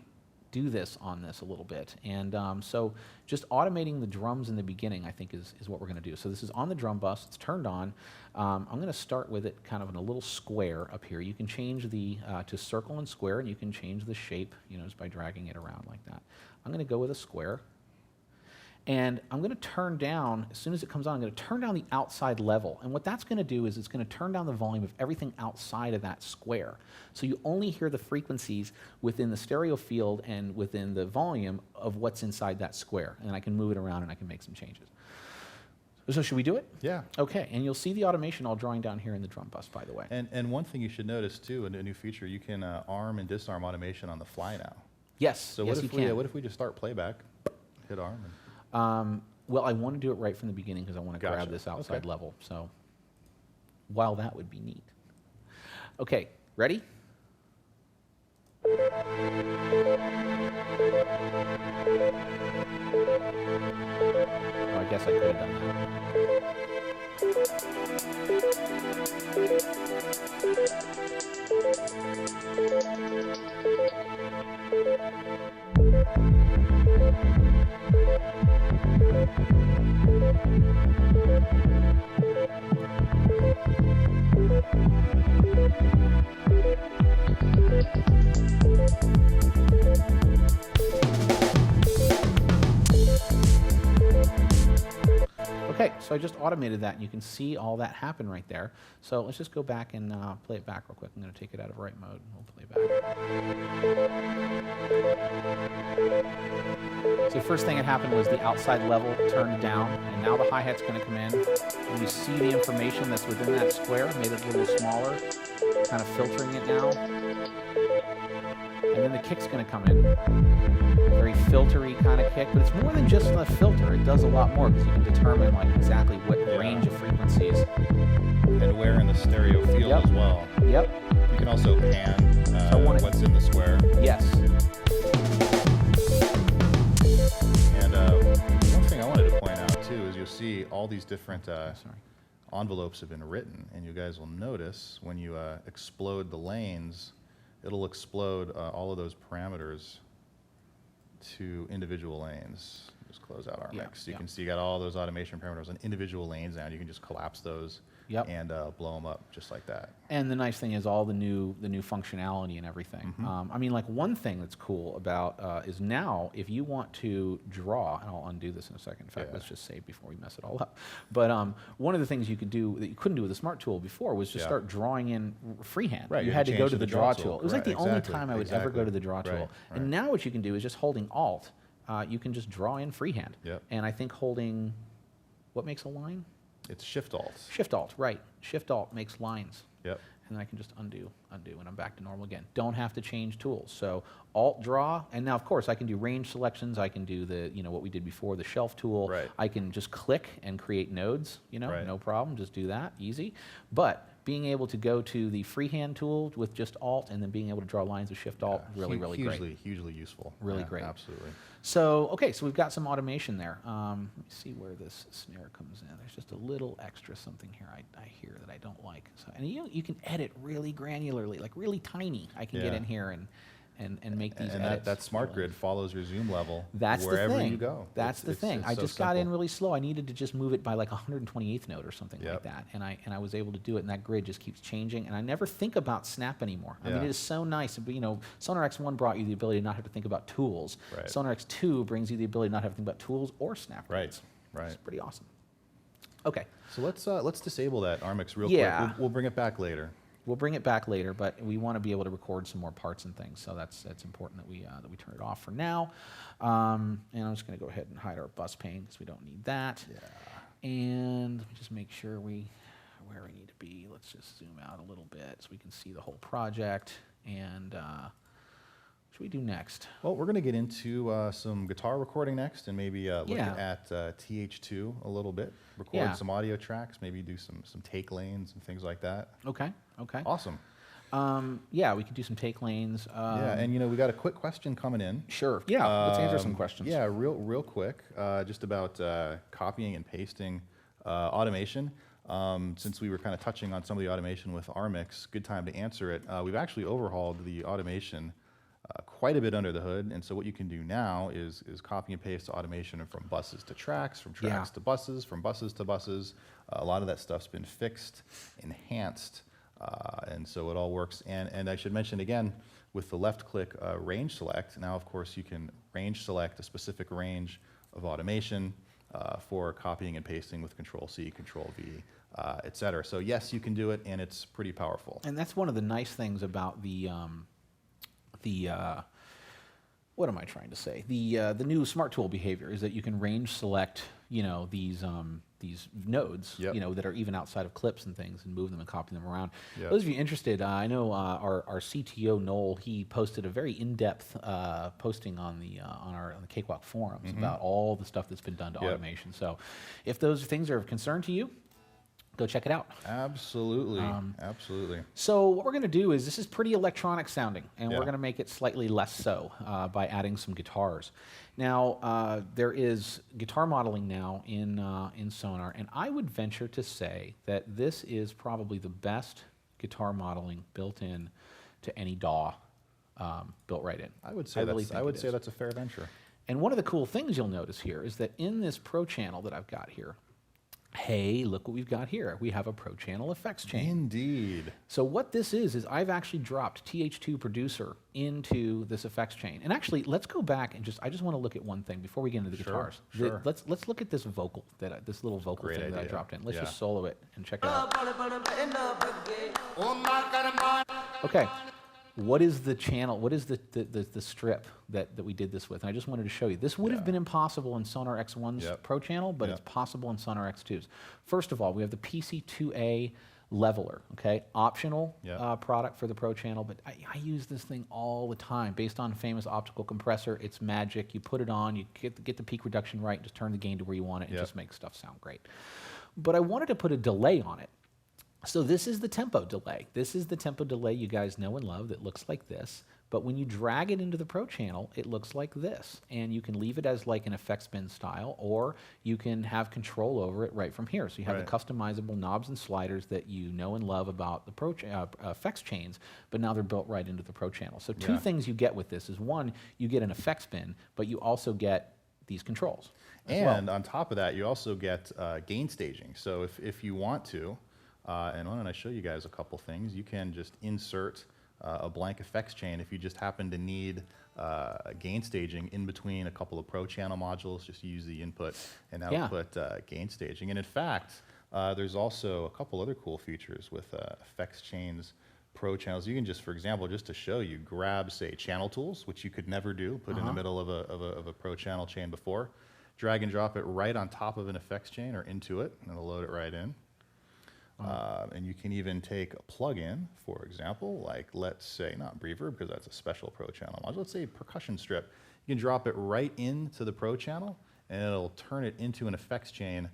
do this on this a little bit. And so just automating the drums in the beginning, I think, is what we're going to do. So this is on the drum bus. It's turned on. I'm going to start with it kind of in a little square up here. You can change the to circle and square, and you can change the shape, just by dragging it around like that. I'm going to go with a square. And I'm going to turn down, as soon as it comes on, I'm going to turn down the outside level. And what that's going to do is it's going to turn down the volume of everything outside of that square. So you only hear the frequencies within the stereo field and within the volume of what's inside that square. And then I can move it around and I can make some changes. So should we do it? Yeah. Okay, and you'll see the automation all drawing down here in the drum bus, by the way. And one thing you should notice, too, a new feature, you can arm and disarm automation on the fly now. Yes, so yes, what if we just start playback, hit arm, and well, I want to do it right from the beginning because I want to grab this outside level. So, while that would be neat. Okay, ready? Oh, I guess I could have done Okay, so I just automated that, and you can see all that happen right there. So let's just go back and play it back real quick. I'm going to take it out of write mode, and we'll play back. So the first thing that happened was the outside level turned down, and now the hi-hat's going to come in. And you see the information that's within that square, made it a little smaller, kind of filtering it now. And then the kick's going to come in. Very filtery kind of kick, but it's more than just a filter. It does a lot more because you can determine exactly what range of frequencies. And where in the stereo field as well. Yep. You can also pan what's in the square. Yes. And one thing I wanted to point out too is you'll see all these different envelopes have been written, and you guys will notice when you explode the lanes, it'll explode all of those parameters to individual lanes. Just close out our mix. You can see you got all those automation parameters on individual lanes now. You can just collapse those and blow them up just like that. And the nice thing is all the new functionality and everything. I mean, one thing that's cool about is now if you want to draw, and I'll undo this in a second. In fact, let's just save before we mess it all up. But one of the things you could do that you couldn't do with the Smart Tool before was just start drawing in freehand. Right, you had to go to the Draw tool. It was right, like the only time I would ever go to the Draw tool. Right. And now what you can do is just holding Alt, you can just draw in freehand. And I think holding, what makes a line? It's Shift-Alt. Shift-Alt, right. Shift-Alt makes lines. Yep. And then I can just undo, and I'm back to normal again. Don't have to change tools. So Alt-Draw, and now, of course, I can do range selections. I can do the, what we did before, the shelf tool. Right. I can just click and create nodes, no problem. Just do that, easy. But being able to go to the freehand tool with just Alt and then being able to draw lines with Shift-Alt, really great. Hugely useful. Really great. Absolutely. So, okay, so we've got some automation there. Let me see where this snare comes in. There's just a little extra something here I hear that I don't like. So, and you can edit really granularly, really tiny. I can get in here and make these edits. And that smart grid follows your zoom level That's wherever the thing. you go. That's the thing. I just got in really slow. I needed to just move it by 128th note or something like that. And I was able to do it, and that grid just keeps changing. And I never think about snap anymore. I mean, it is so nice. But, Sonar X1 brought you the ability to not have to think about tools. Right. Sonar X2 brings you the ability to not have to think about tools or snap grids. Right. It's pretty awesome. Okay. So let's disable that RMix real quick. We'll bring it back later. we'll bring it back later, but we want to be able to record some more parts and things, so that's important that we turn it off for now. And I'm just going to go ahead and hide our bus pane because we don't need that. Yeah. And let me just make sure where we need to be. Let's just zoom out a little bit so we can see the whole project. And what should we do next? Well, we're going to get into some guitar recording next, and maybe look at TH2 a little bit, record some audio tracks, maybe do some take lanes and things like that. Okay. Awesome. Yeah, we could do some take lanes. Yeah, and we got a quick question coming in. Sure. Yeah, let's answer some questions. Yeah, real quick, just about copying and pasting automation. Since we were kind of touching on some of the automation with RMix, good time to answer it. We've actually overhauled the automation quite a bit under the hood, and so what you can do now is copy and paste automation from buses to tracks, from tracks to buses, from buses to buses. A lot of that stuff's been fixed, enhanced, and so it all works. And I should mention again, with the left click range select, now of course you can range select a specific range of automation for copying and pasting with Control C, Control V, et cetera. So yes, you can do it, and it's pretty powerful. And that's one of the nice things about the what am I trying to say? The new Smart Tool behavior is that you can range select, these nodes, that are even outside of clips and things, and move them and copy them around. Yep. Those of you interested, I know our CTO Noel, he posted a very in-depth posting on the Cakewalk forums about all the stuff that's been done to automation. So, if those things are of concern to you, go check it out. Absolutely, absolutely. So what we're going to do is, this is pretty electronic sounding, and we're Yeah. going to make it slightly less so by adding some guitars. Now, there is guitar modeling now in Sonar, and I would venture to say that this is probably the best guitar modeling built in to any DAW, built right in. I would say that's a fair venture. And one of the cool things you'll notice here is that in this Pro channel that I've got here, hey, look what we've got here. We have a ProChannel FX Chain. Indeed. So what this is I've actually dropped TH2 Producer into this effects chain. And actually, let's go back and I just want to look at one thing before we get into the guitars. Sure. Let's look at this vocal, this little vocal Great thing that I idea. dropped in. Let's Yeah. just solo it and check it out. Okay. What is the channel? What is the strip that we did this with? And I just wanted to show you. This would have been impossible in Sonar X1's Pro channel, but it's possible in Sonar X2's. First of all, we have the PC2A leveler, okay? Optional product for the Pro channel, but I use this thing all the time. Based on a famous optical compressor, it's magic. You put it on, you get the peak reduction right, just turn the gain to where you want it, and just make stuff sound great. But I wanted to put a delay on it. So this is the tempo delay. This is the tempo delay you guys know and love that looks like this. But when you drag it into the Pro channel, it looks like this. And you can leave it as like an effects bin style, or you can have control over it right from here. So you have the customizable knobs and sliders that you know and love about the Pro effects chains, but now they're built right into the Pro channel. So two things you get with this is, one, you get an effects bin, but you also get these controls. And on top of that, you also get gain staging. So if you want to, and why don't I show you guys a couple things? You can just insert a blank effects chain if you just happen to need gain staging in between a couple of Pro channel modules. Just use the input and output gain staging. And in fact, there's also a couple other cool features with effects chains Pro channels. You can just, for example, just to show you, grab, say, channel tools, which you could never do, put in the middle of a Pro channel chain before, drag and drop it right on top of an effects chain or into it, and it'll load it right in. And you can even take a plugin, for example, like, let's say, not Breverb, because that's a special Pro channel module. Let's say percussion strip. You can drop it right into the Pro channel, and it'll turn it into an effects chain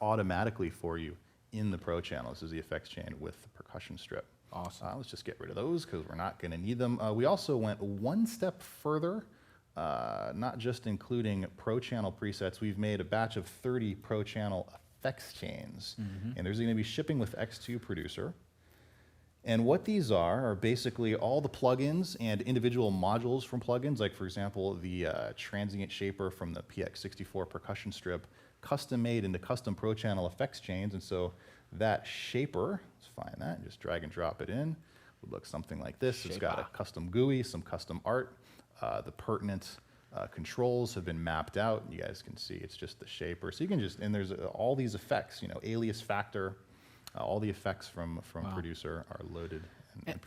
automatically for you in the Pro channel. This is the effects chain with the percussion strip. Awesome. Let's just get rid of those because we're not going to need them. We also went one step further, not just including Pro channel presets. We've made a batch of 30 Pro channel effects chains, and there's going to be shipping with X2 Producer. And what these are basically all the plugins and individual modules from plugins, like, for example, the transient shaper from the PX64 percussion strip, custom made into custom Pro channel effects chains. And so that shaper, let's find that and just drag and drop it in, would look something like this. It's got a custom GUI, some custom art. The pertinent controls have been mapped out. You guys can see it's just the shaper. So you can just, and there's all these effects, you know, alias factor, All the effects from Producer are loaded.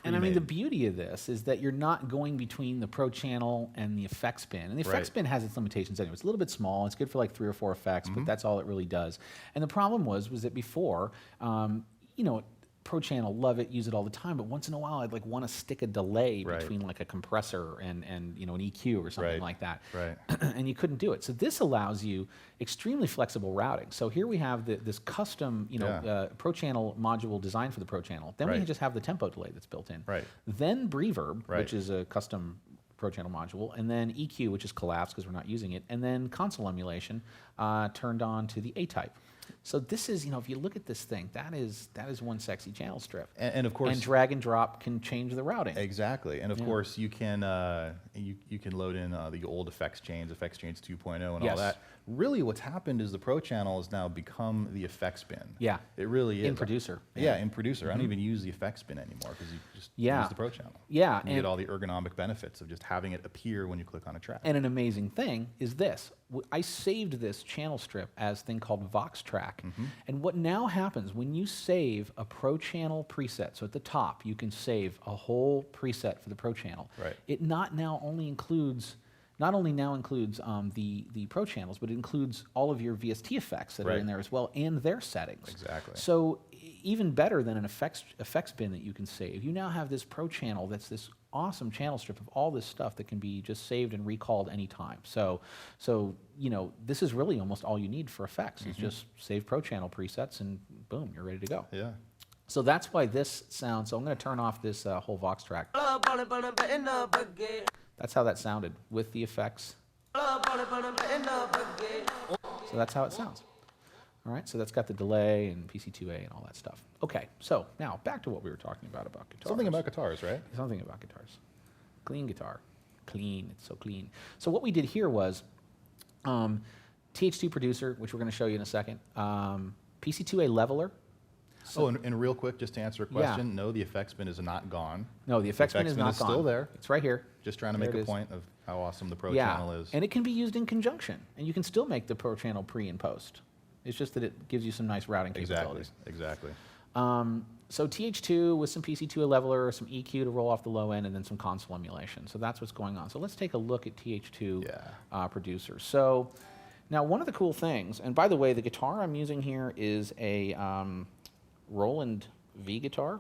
And I mean, the beauty of this is that you're not going between the ProChannel and the effects bin. And the effects bin has its limitations anyway. It's a little bit small. It's good for like 3 or 4 effects, but that's all it really does. And the problem was that before, you know, ProChannel, love it, use it all the time, but once in a while I'd like want to stick a delay between like a compressor and you know, an EQ or something like that. And you couldn't do it. So this allows you extremely flexible routing. So here we have this custom, you know, ProChannel module designed for the ProChannel. Then we can just have the tempo delay that's built in. Then Breverb, which is a custom ProChannel module, and then EQ, which is collapsed because we're not using it, and then console emulation turned on to the A-type. So this is, you know, if you look at this thing, that is one sexy channel strip. And of course, and drag and drop can change the routing. Exactly. And of course, you can you can load in the old FX Chains 2.0, and all that. Really, what's happened is the ProChannel has now become the effects bin. Yeah. It really is. In Producer. Yeah, in Producer. I don't even use the effects bin anymore because you just use the ProChannel. Yeah. You get all the ergonomic benefits of just having it appear when you click on a track. And an amazing thing is this. I saved this channel strip as a thing called Vox Track. And what now happens when you save a ProChannel preset, so at the top you can save a whole preset for the ProChannel. It now only includes the Pro channels, but it includes all of your VST effects that are in there as well, and their settings. Exactly. So even better than an effects bin that you can save, you now have this Pro channel that's this awesome channel strip of all this stuff that can be just saved and recalled anytime. So you know, this is really almost all you need for effects. Is just save Pro channel presets and boom, you're ready to go. Yeah. So that's why this sounds. So I'm going to turn off this whole Vox track. That's how that sounded with the effects. So that's how it sounds. All right, so that's got the delay and PC2A and all that stuff. Okay, so now back to what we were talking about guitars. Something about guitars, right? Something about guitars. Clean guitar. Clean, it's so clean. So what we did here was TH2 Producer, which we're going to show you in a second, PC2A leveler. So, and real quick, just to answer a question, no, the effects bin is not gone. No, the effects bin is not gone. Still there. It's right here. Just trying to make a point of how awesome the Pro channel is. And it can be used in conjunction, and you can still make the Pro channel pre and post. It's just that it gives you some nice routing capabilities. Exactly. So TH2 with some PC2A leveler, some EQ to roll off the low end, and then some console emulation. So that's what's going on. So let's take a look at TH2 Producer. So now one of the cool things, and by the way, the guitar I'm using here is a Roland V guitar,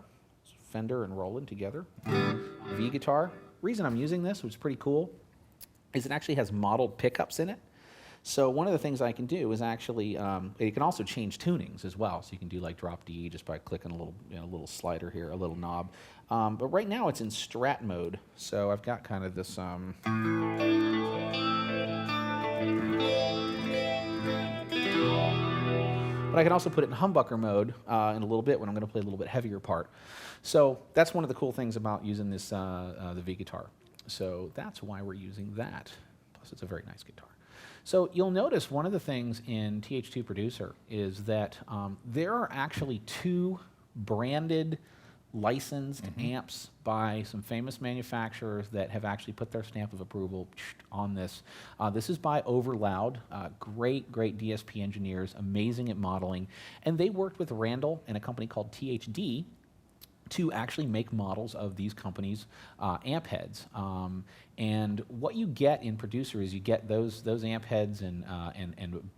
Fender and Roland together, V guitar. Reason I'm using this, which is pretty cool, is it actually has modeled pickups in it. So one of the things I can do is actually, it can also change tunings as well. So you can do like drop D just by clicking a little, little slider here, a little knob. But right now it's in Strat mode. So I've got kind of this. But I can also put it in humbucker mode in a little bit when I'm going to play a little bit heavier part. So that's one of the cool things about using this the V guitar. So that's why we're using that. Plus, it's a very nice guitar. So you'll notice one of the things in TH2 Producer is that there are actually 2 branded licensed amps by some famous manufacturers that have actually put their stamp of approval on this. This is by Overloud, great DSP engineers, amazing at modeling, and they worked with Randall and a company called THD to actually make models of these companies' amp heads. And what you get in Producer is you get those amp heads and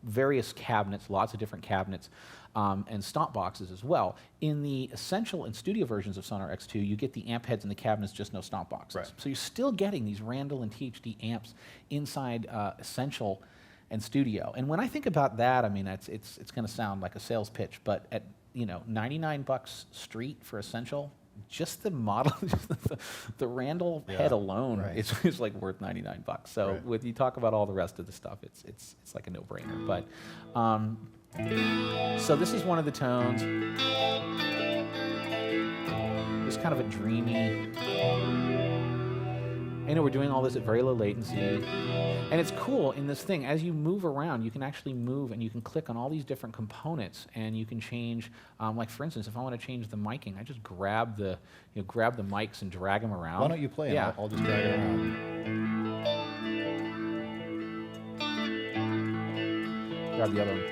various cabinets, lots of different cabinets, and stomp boxes as well. In the Essential and Studio versions of SONAR X2, you get the amp heads and the cabinets, just no stomp boxes. Right. So you're still getting these Randall and THD amps inside Essential and Studio. And when I think about that, I mean, it's going to sound like a sales pitch, but at $99 street for Essential, just the model, the Randall head alone, is like worth $99. So with you talk about all the rest of the stuff, it's like a no-brainer. But so this is one of the tones. It's kind of a dreamy. I know we're doing all this at very low latency. And it's cool in this thing, as you move around, you can actually move and you can click on all these different components and you can change, like for instance, if I want to change the miking, I just grab the mics and drag them around. Why don't you play it? Yeah. I'll just drag it around. Grab the other one.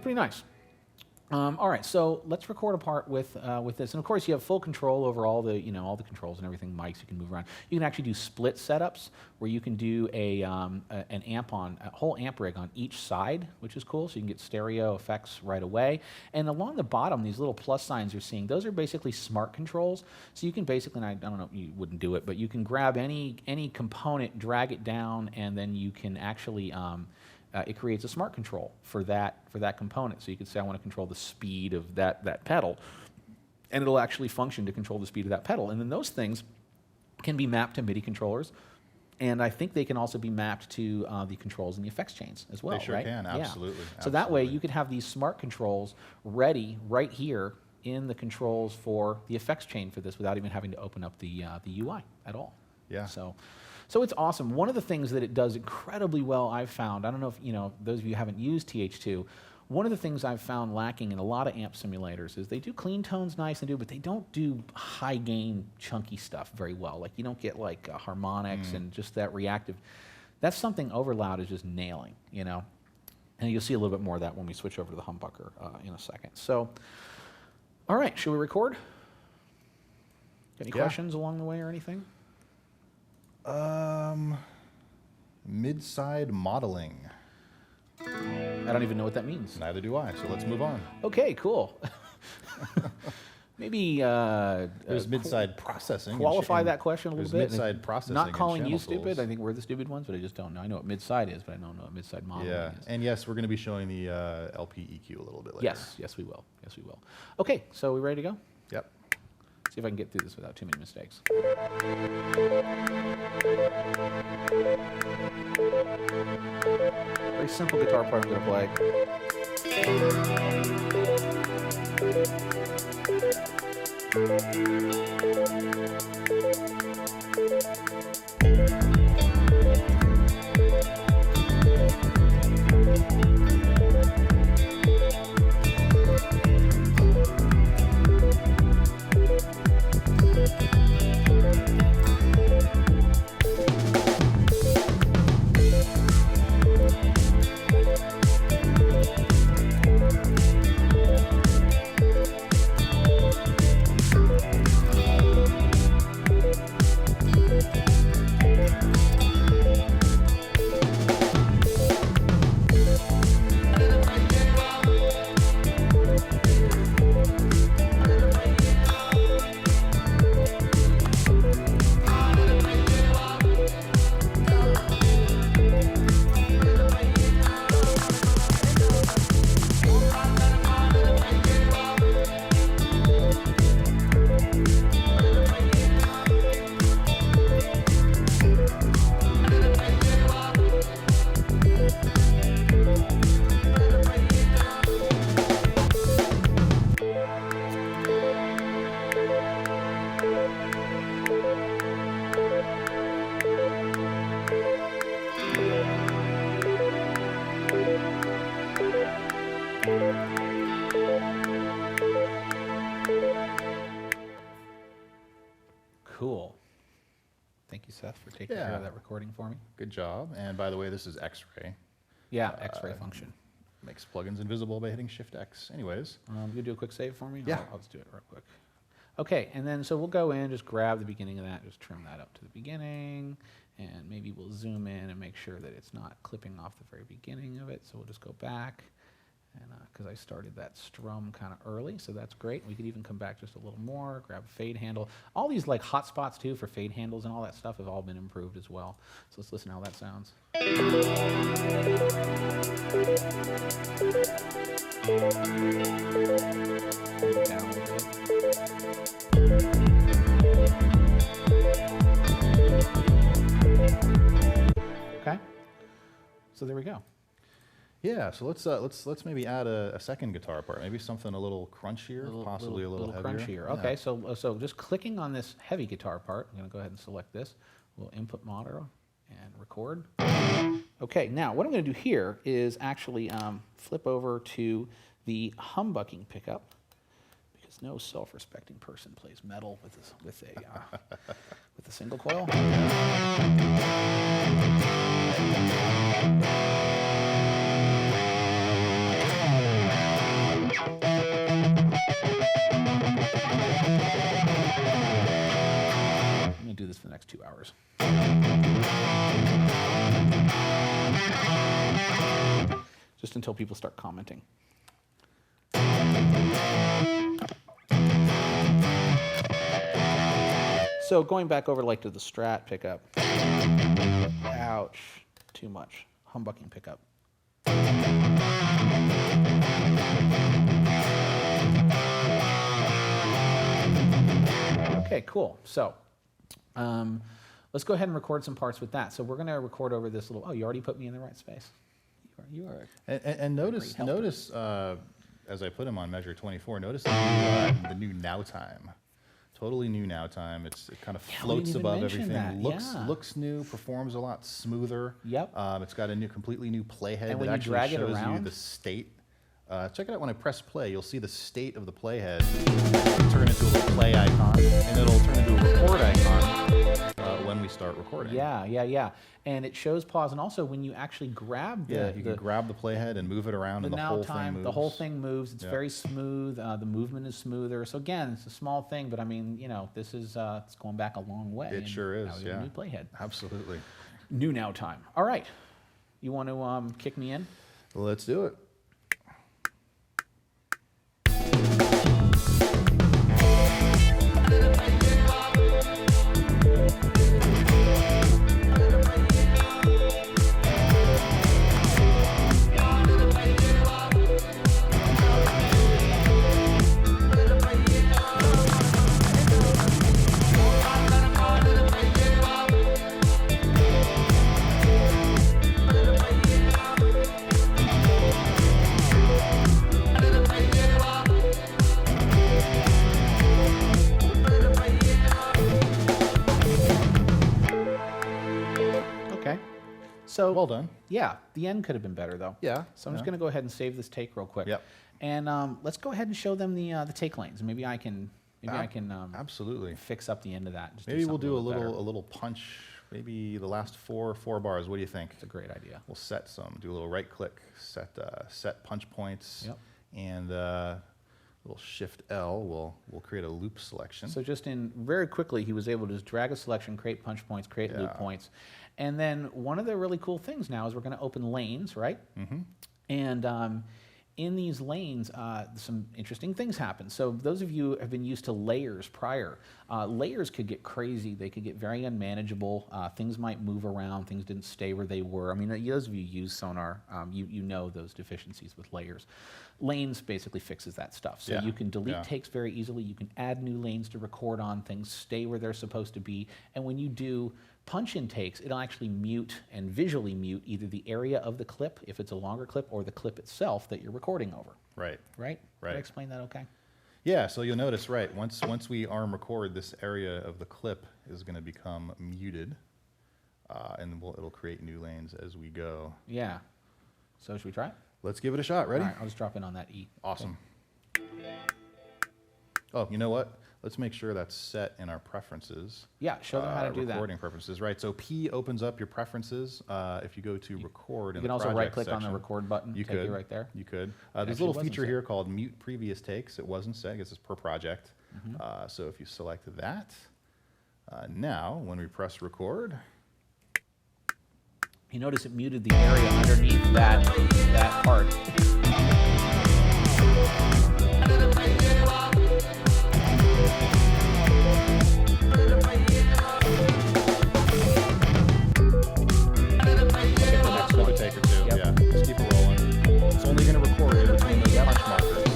pretty nice. All right, so let's record a part with this, and of course you have full control over all the all the controls and everything. Mics you can move around. You can actually do split setups where you can do a whole amp rig on each side, which is cool. So you can get stereo effects right away. And along the bottom, these little plus signs you're seeing, those are basically smart controls. So you can basically, and I don't know, you wouldn't do it, but you can grab any component, drag it down, and then you can actually it creates a smart control for that component. So you could say, I want to control the speed of that pedal, and it'll actually function to control the speed of that pedal. And then those things can be mapped to MIDI controllers, and I think they can also be mapped to the controls in the effects chains as well. They sure right? can, absolutely. So that way you could have these smart controls ready right here in the controls for the effects chain for this without even having to open up the UI at all. Yeah. So it's awesome. One of the things that it does incredibly well, I've found, I don't know if those of you who haven't used TH2, one of the things I've found lacking in a lot of amp simulators is they do clean tones nice but they don't do high gain chunky stuff very well. Like you don't get like harmonics and just that reactive. That's something Overloud is just nailing, And you'll see a little bit more of that when we switch over to the humbucker in a second. So, all right, should we record? Got any questions along the way or anything? Mid-side modeling. I don't even know what that means. Neither do I, so let's move on. Okay, cool. Maybe there's mid-side processing. Qualify that question a little bit. There's mid-side processing. Not calling you channel stupid. tools. I think we're the stupid ones, but I just don't know. I know what mid-side is, but I don't know what mid-side modeling is. And yes, we're going to be showing the LP EQ a little bit later. Yes, we will. Yes, we will. Okay, so we ready to go? Yep. See if I can get through this without too many mistakes. Very simple guitar part I'm going to play. Cool. Thank you, Seth, for taking care of that recording for me. Good job. And by the way, this is X-Ray. Yeah, X-ray function. Makes plugins invisible by hitting Shift-X. Anyways. You can do a quick save for me? Yeah. I'll just do it real quick. Okay, and then so we'll go in, just grab the beginning of that, just trim that up to the beginning, and maybe we'll zoom in and make sure that it's not clipping off the very beginning of it. So we'll just go back, and because I started that strum kind of early, so that's great. We could even come back just a little more, grab a fade handle. All these like hotspots too for fade handles and all that stuff have all been improved as well. So let's listen to how that sounds. Down a little bit. Okay, so there we go. Yeah, so let's maybe add a second guitar part, maybe something a little crunchier, possibly a little heavier. Crunchier. Okay, so just clicking on this heavy guitar part, I'm going to go ahead and select this. We'll input monitor and record. Okay, now what I'm going to do here is actually flip over to the humbucking pickup, because no self-respecting person plays metal with a single coil. bars. Just until people start commenting. So going back over like to the Strat pickup. Ouch, too much. Humbucking pickup. Okay, cool. So let's go ahead and record some parts with that. So we're going to record over this little. Oh, you already put me in the right space. You are. And notice as I put him on measure 24. Notice the new now time. Totally new now time. It kind of floats above everything. Looks new. Performs a lot smoother. Yep. It's got a completely new playhead that actually drag shows it you the state. Check it out when I press play. You'll see the state of the playhead turn into a little play icon, and it'll turn into a record icon when we start recording. Yeah. And it shows pause, and also when you actually grab you can grab the playhead and move it around, and the whole thing moves. The whole thing moves. It's very smooth. The movement is smoother. So again, it's a small thing, but I mean, this is it's going back a long way. It sure is. Now we have a new playhead. Absolutely. New now time. All right. You want to kick me in? Let's do it. So well done. Yeah, the end could have been better though. Yeah. So I'm just going to go ahead and save this take real quick. Yep. And let's go ahead and show them the take lanes. Maybe I can absolutely fix up the end of that. Just maybe we'll do a little little punch. Maybe the last four bars. What do you think? It's a great idea. We'll set some. Do a little right click. Set punch points. Yep. And little Shift L will create a loop selection. So just very quickly, he was able to just drag a selection, create punch points, create loop points. And then one of the really cool things now is we're going to open lanes, right? Mm-hmm. And in these lanes, some interesting things happen. So those of you who have been used to layers prior, layers could get crazy. They could get very unmanageable. Things might move around. Things didn't stay where they were. I mean, those of you who use Sonar, you know those deficiencies with layers. Lanes basically fixes that stuff. So you can delete takes very easily. You can add new lanes to record on. Things stay where they're supposed to be. And when you do punch-in takes, it'll actually mute and visually mute either the area of the clip, if it's a longer clip, or the clip itself that you're recording over. Right. Right? Did I explain that okay? Yeah, so you'll notice, right, once we arm record, this area of the clip is going to become muted, and it'll create new lanes as we go. Yeah. So should we try it? Let's give it a shot. Ready? All right, I'll just drop in on that E. Awesome. Okay. Oh, you know what? Let's make sure that's set in our preferences. Yeah, show them how to do that. Recording preferences, right? So P opens up your preferences. If you go to record in the project section. You can also right-click on the record button. Take you right there. You could. There's a little feature here called mute previous takes. It wasn't set. I guess it's per project. Mm-hmm. So if you select that, now when we press record, you notice it muted the area underneath that part. Take or two. Yeah, just keep it rolling. It's only going to record in between those punch markers.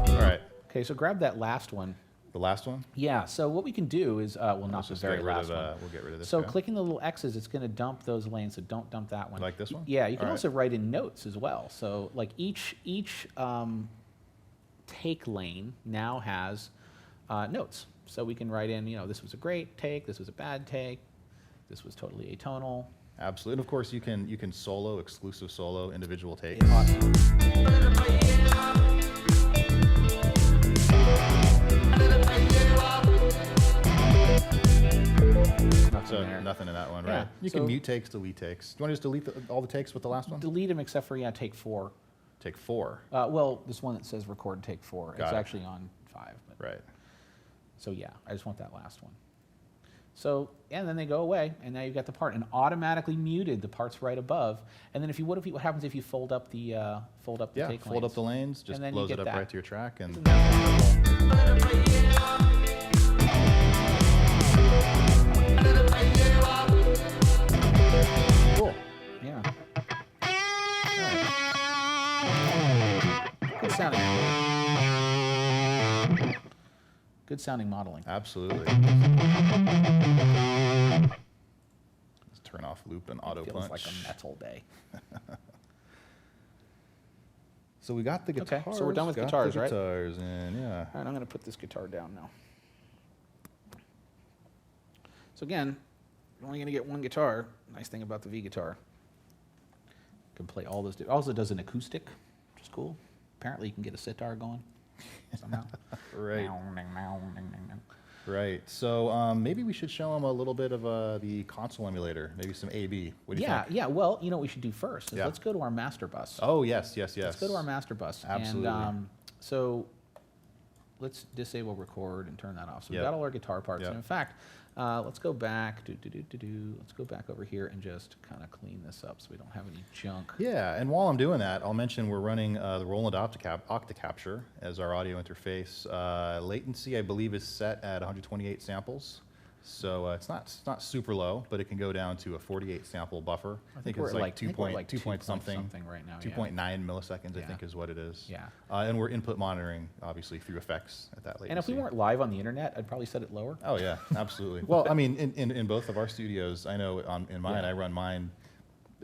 All right. Okay, so grab that last one. The last one? Yeah, so what we can do is, well, not the very last one. We'll get rid of this So guy. clicking the little X's, it's going to dump those lanes, so don't dump that one. Like this one? Yeah, you can also write in notes as well. So like each take lane now has notes. So we can write in, this was a great take, this was a bad take, this was totally atonal. Absolutely. And of course, you can solo, exclusive solo, individual take. Awesome. nothing in that one, Yeah, right? You so- can mute takes, delete takes. Do you want to just delete all the takes with the last one? Delete them except for, yeah, take 4. Take 4. Well, this one that says record take 4. Got It's it. actually on 5. But Right. So yeah, I just want that last one. So, and then they go away, and now you've got the part, and automatically muted the parts right above. And then if you, what happens if you fold up the Yeah, take fold up lanes? the lanes, just And then you blows get it up that. right to your track, and cool. Yeah. All right. Good sounding. Good sounding modeling. Absolutely. Let's turn off loop and auto Feels punch. like a metal day. So we got the Okay, guitars. so we're done with got guitars, the right? guitars, and yeah. All right, I'm going to put this guitar down now. So again, you're only going to get one guitar. Nice thing about the V guitar. You can play all those. Also does an acoustic, which is cool. Apparently you can get a sitar going somehow. Right. Meow, meow, meow, meow, meow. Right. So maybe we should show them a little bit of the console emulator, maybe some A/B. What do you think? Yeah. Well, you know what we should do first is Yeah. let's go to our master bus. Oh yes, yes, yes. Let's go to our master bus. Absolutely. And so let's disable record and turn that off. So we've Yep. got all our guitar parts. Yep. And in fact, let's go back. Let's go back over here and just kind of clean this up so we don't have any junk. Yeah, and while I'm doing that, I'll mention we're running the Roland Octacapture as our audio interface. Latency, I believe, is set at 128 samples. So it's not super low, but it can go down to a 48 sample buffer. I think we're it's at like 2 point, 2 point something. right now. 2.9 milliseconds, I Yeah. think, is what it is. Yeah. And we're input monitoring, obviously, through effects at that latency. And if we weren't live on the internet, I'd probably set it lower. Oh yeah, absolutely. Well, I mean, in both of our studios, I know in mine, Yeah. I run mine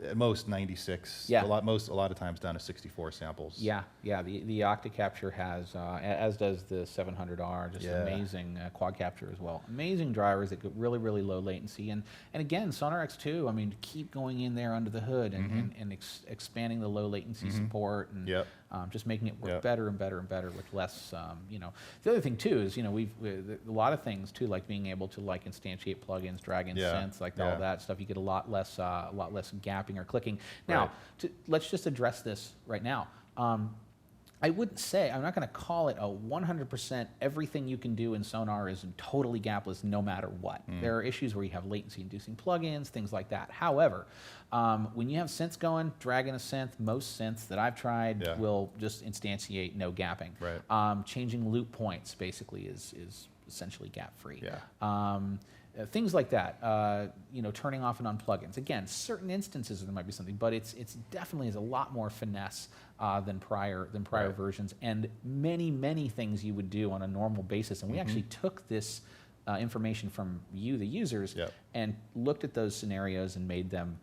at most 96. Yeah. A lot of times down to 64 samples. Yeah. The Octacapture has, as does the 700R, just Yeah. amazing quad capture as well. Amazing drivers that get really, really low latency. And again, SONAR X2, I mean, keep going in there under the hood and, expanding the low latency support and Yep. just making it work Yep. better and better and better with less, you know. The other thing too is, you know, a lot of things too, like being able to like instantiate plugins, drag in Yeah. synths, like Yeah. all that stuff. You get a lot less gapping or clicking. Now, Right. let's just address this right now. I wouldn't say, I'm not going to call it a 100% everything you can do in Sonar is totally gapless no matter what. There are issues where you have latency inducing plugins, things like that. However, when you have synths going, dragging a synth, most synths that I've tried Yeah. will just instantiate no gapping. Right. Changing loop points basically is essentially gap free. Yeah. Things like that, you know, turning off and on plugins. Again, certain instances there might be something, but it's definitely is a lot more finesse than prior Right. versions, and many things you would do on a normal basis. And we actually took this information from you, the users, Yep. and looked at those scenarios and made them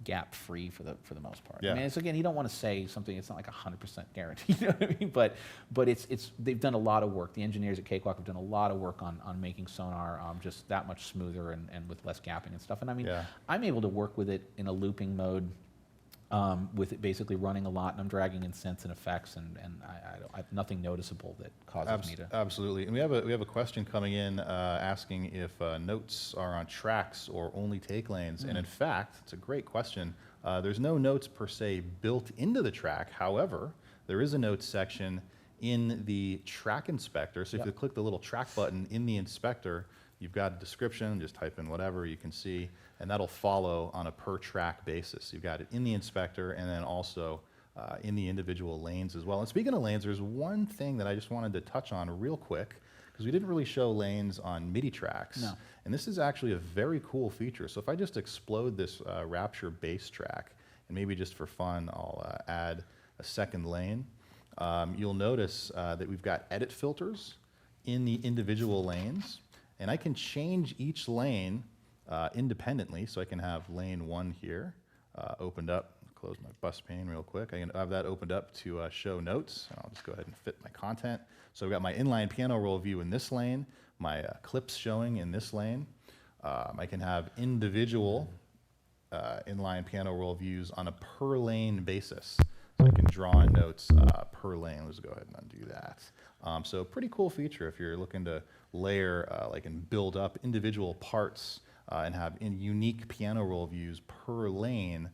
gap free for the most part. Yeah. I mean, it's again, you don't want to say something. It's not like 100% guarantee. You know what I mean? But it's they've done a lot of work. The engineers at Cakewalk have done a lot of work on making Sonar just that much smoother and with less gapping and stuff. And I mean, Yeah. I'm able to work with it in a looping mode. With it basically running a lot, and I'm dragging in synths and effects, and I have nothing noticeable that causes me to. Absolutely. And we have a question coming in asking if notes are on tracks or only take lanes. And in fact, it's a great question. There's no notes per se built into the track. However, there is a notes section in the track inspector. So if Yep. you click the little track button in the inspector, you've got a description, just type in whatever you can see, and that'll follow on a per track basis. You've got it in the inspector and then also in the individual lanes as well. And speaking of lanes, there's one thing that I just wanted to touch on real quick, because we didn't really show lanes on MIDI tracks. No. And this is actually a very cool feature. So if I just explode this Rapture bass track, and maybe just for fun, I'll add a second lane, you'll notice that we've got edit filters in the individual lanes. And I can change each lane independently. So I can have lane 1 here opened up. Close my bus pane real quick. I can have that opened up to show notes. And I'll just go ahead and fit my content. So I've got my inline piano roll view in this lane, my clips showing in this lane. I can have individual inline piano roll views on a per lane basis. So I can draw in notes per lane. Let's go ahead and undo that. So pretty cool feature if you're looking to layer like and build up individual parts and have unique piano roll views per lane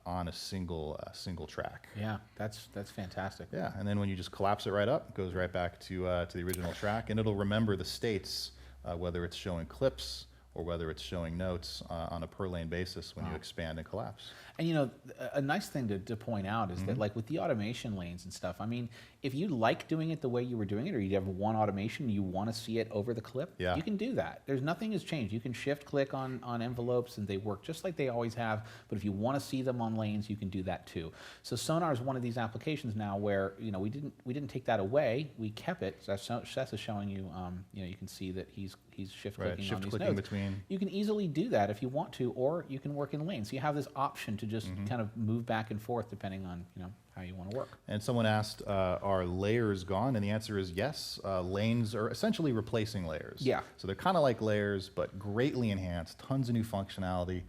on a single track. Yeah, that's fantastic. Yeah, and then when you just collapse it right up, it goes right back to the original track, and it'll remember the states, whether it's showing clips or whether it's showing notes on a per lane basis when you expand and collapse. And you know, a nice thing to point out is that like with the automation lanes and stuff, I mean, if you like doing it the way you were doing it, or you have one automation, you want to see it over the clip, you can do that. There's nothing has changed. You can shift click on envelopes and they work just like they always have, but if you want to see them on lanes, you can do that too. So Sonar is one of these applications now where, you know, we didn't take that away, we kept it. So Seth is showing you, you know, you can see that he's shift clicking on these nodes. Between. You can easily do that if you want to, or you can work in lanes. So you have this option to just kind of move back and forth depending on, you know, how you want to work. And someone asked, are layers gone? And the answer is yes. Lanes are essentially replacing layers. Yeah. So they're kind of like layers, but greatly enhanced, tons of new functionality.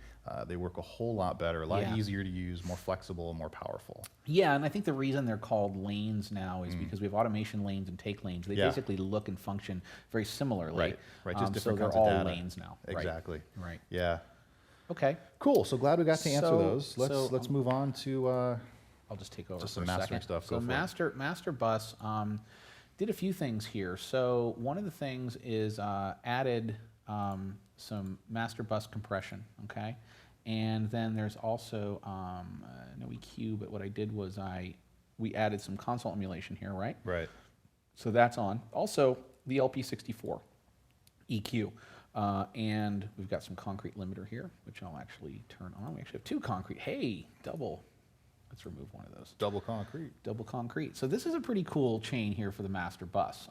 They work a whole lot better, a lot easier to use, more flexible, more powerful. Yeah, and I think the reason they're called lanes now is because we have automation lanes and take lanes. They basically look and function very similarly. Right, just different so kinds they're of all data. lanes now. Exactly. Right. Yeah. Okay. Cool. So glad we got to answer So- those. so, Let's move on to I'll just take over just for some a mastering second. stuff. So Go for it. master bus did a few things here. So one of the things is added some master bus compression. Okay, and then there's also no EQ, but what I did was we added some console emulation here, right? Right. So that's on. Also the LP64 EQ. And we've got some concrete limiter here, which I'll actually turn on. We actually have two concrete. Hey, double. Let's remove one of those. Double concrete. Double concrete. So this is a pretty cool chain here for the master bus.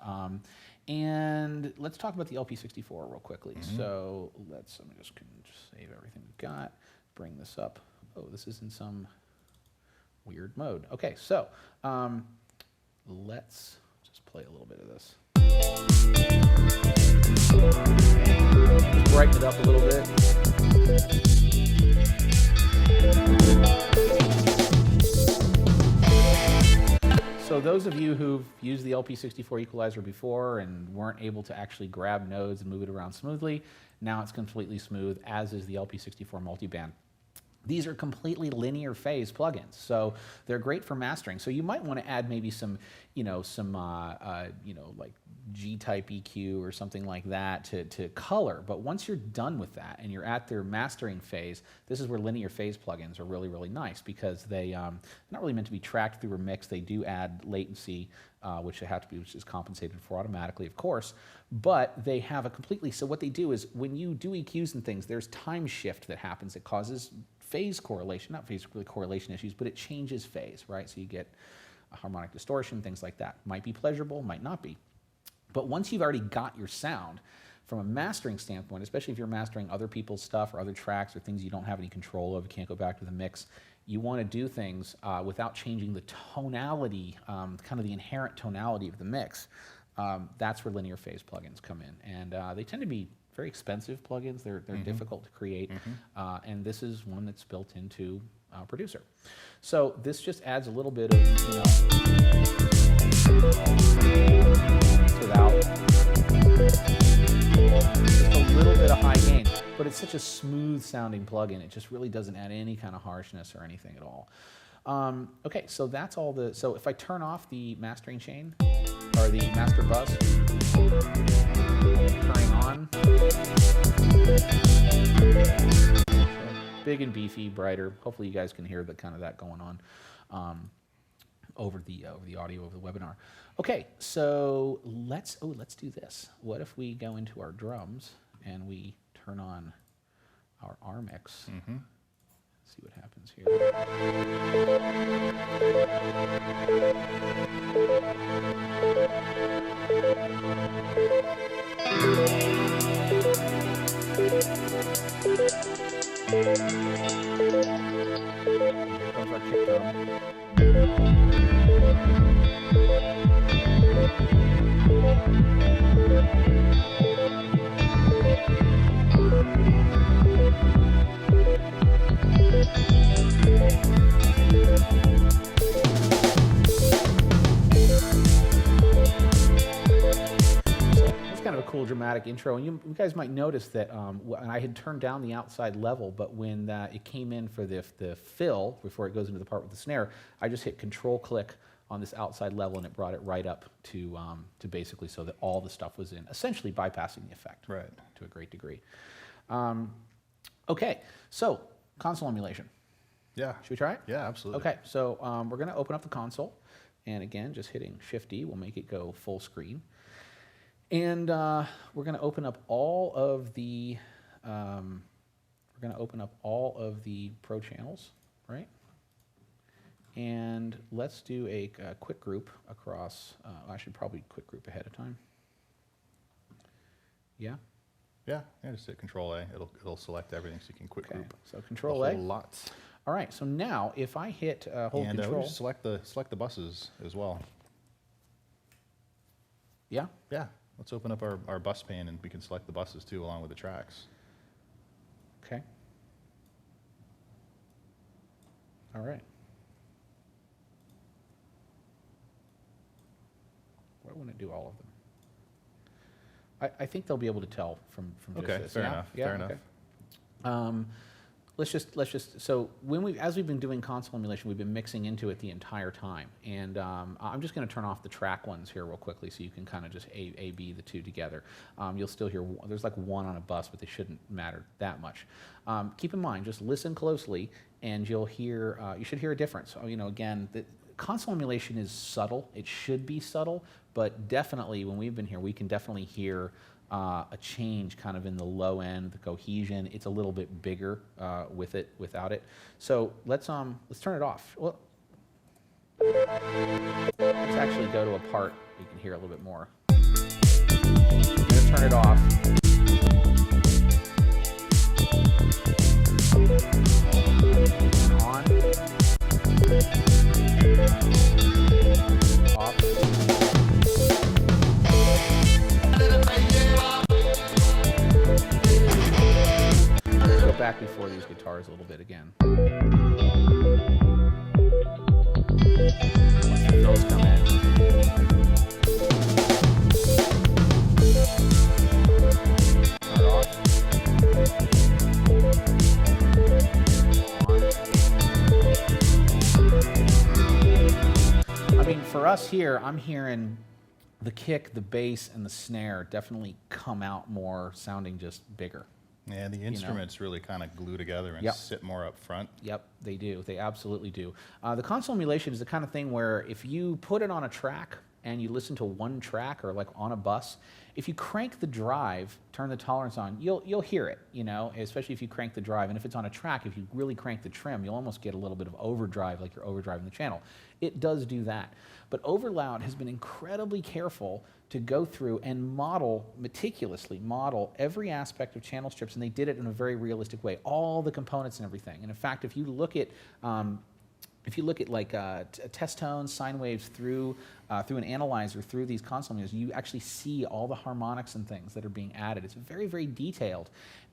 And let's talk about the LP64 real quickly. So let me just save everything we've got, bring this up. Oh, this is in some weird mode. Okay, so let's just play a little bit of this. Just brighten it up a little bit. So those of you who've used the LP64 equalizer before and weren't able to actually grab nodes and move it around smoothly, now it's completely smooth, as is the LP64 multiband. These are completely linear phase plugins, so they're great for mastering. So you might want to add maybe some, like G-type EQ or something like that to color. But once you're done with that and you're at their mastering phase, this is where linear phase plugins are really, really nice because they're not really meant to be tracked through a mix. They do add latency, which is compensated for automatically, of course. But they have a completely. So what they do is when you do EQs and things, there's time shift that happens that causes phase correlation, not phase correlation issues, but it changes phase, right? So you get a harmonic distortion, things like that. Might be pleasurable, might not be. But once you've already got your sound, from a mastering standpoint, especially if you're mastering other people's stuff or other tracks or things you don't have any control of, you can't go back to the mix, you want to do things without changing the tonality, kind of the inherent tonality of the mix. That's where linear phase plugins come in. And they tend to be very expensive plugins. They're difficult to create, and this is one that's built into Producer. So this just adds a little bit of, without just a little bit of high gain, but it's such a smooth sounding plugin. It just really doesn't add any kind of harshness or anything at all. Okay, so that's all so if I turn off the mastering chain, or the master bus, turning on, big and beefy, brighter. Hopefully you guys can hear that going on over the audio of the webinar. Okay, so let's do this. What if we go into our drums and we turn on our R mix? See what happens here. Here comes our kick drum. dramatic intro. And you guys might notice that I had turned down the outside level, but when it came in for the fill, before it goes into the part with the snare, I just hit Control-click on this outside level, and it brought it right up to basically so that all the stuff was in, essentially bypassing the effect to a great degree. Okay, so console emulation. Yeah. Should we try it? Yeah, absolutely. Okay, so we're going to open up the console, and again, just hitting Shift-D will make it go full screen. And we're going to open up all of the Pro channels, right? And let's do a quick group across. I should probably quick group ahead of time. Yeah. Yeah. Just hit Control A. It'll select everything, so you can quick group. So Control A. A lot. All right. So now, if I hit hold And Control, just select the buses as well. Yeah. Yeah. Let's open up our bus pane, and we can select the buses too, along with the tracks. Okay. All right. Why wouldn't it do all of them? I think they'll be able to tell from just Okay, this. fair Yeah? enough. Yeah? Fair Okay. enough. Let's just so as we've been doing console emulation, we've been mixing into it the entire time, and I'm just going to turn off the track ones here real quickly, so you can kind of just A/B the two together. You'll still hear there's like one on a bus, but they shouldn't matter that much. Keep in mind, just listen closely, and you'll hear you should hear a difference. Again, the console emulation is subtle. It should be subtle, but definitely when we've been here, we can definitely hear a change kind of in the low end, the cohesion. It's a little bit bigger with it, without it. So let's turn it off. Well, let's actually go to a part you can hear a little bit more. I'm gonna turn it off. On. Off. Let's go back before these guitars a little bit again. Once the fills come in. Turn it off. On. I mean, for us here, I'm hearing the kick, the bass, and the snare definitely come out more, sounding just bigger. Yeah, the instruments really kind of glue together and sit more up front. Yep, they do. They absolutely do. The console emulation is the kind of thing where if you put it on a track and you listen to one track, or like on a bus, if you crank the drive, turn the tolerance on, you'll hear it, especially if you crank the drive. And if it's on a track, if you really crank the trim, you'll almost get a little bit of overdrive, like you're overdriving the channel. It does do that. But Overloud has been incredibly careful to go through and meticulously model every aspect of channel strips, and they did it in a very realistic way, all the components and everything. And in fact, if you look at like test tones, sine waves through an analyzer, through these console emulators, you actually see all the harmonics and things that are being added. It's very, very detailed.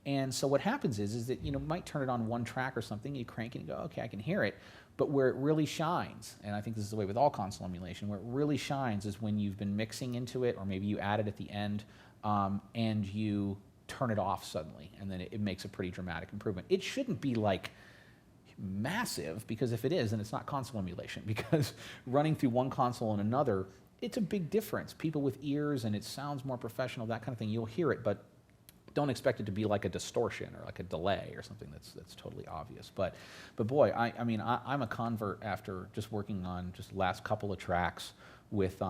And so what happens is that you might turn it on one track or something, you crank it and go, okay, I can hear it. But where it really shines, and I think this is the way with all console emulation, where it really shines is when you've been mixing into it, or maybe you add it at the end, and you turn it off suddenly, and then it makes a pretty dramatic improvement. It shouldn't be like massive, because if it is, then it's not console emulation, because running through one console and another, it's a big difference. People with ears, and it sounds more professional, that kind of thing, you'll hear it, but don't expect it to be like a distortion or like a delay or something that's totally obvious. But boy, I'm a convert after just working on just the last couple of tracks with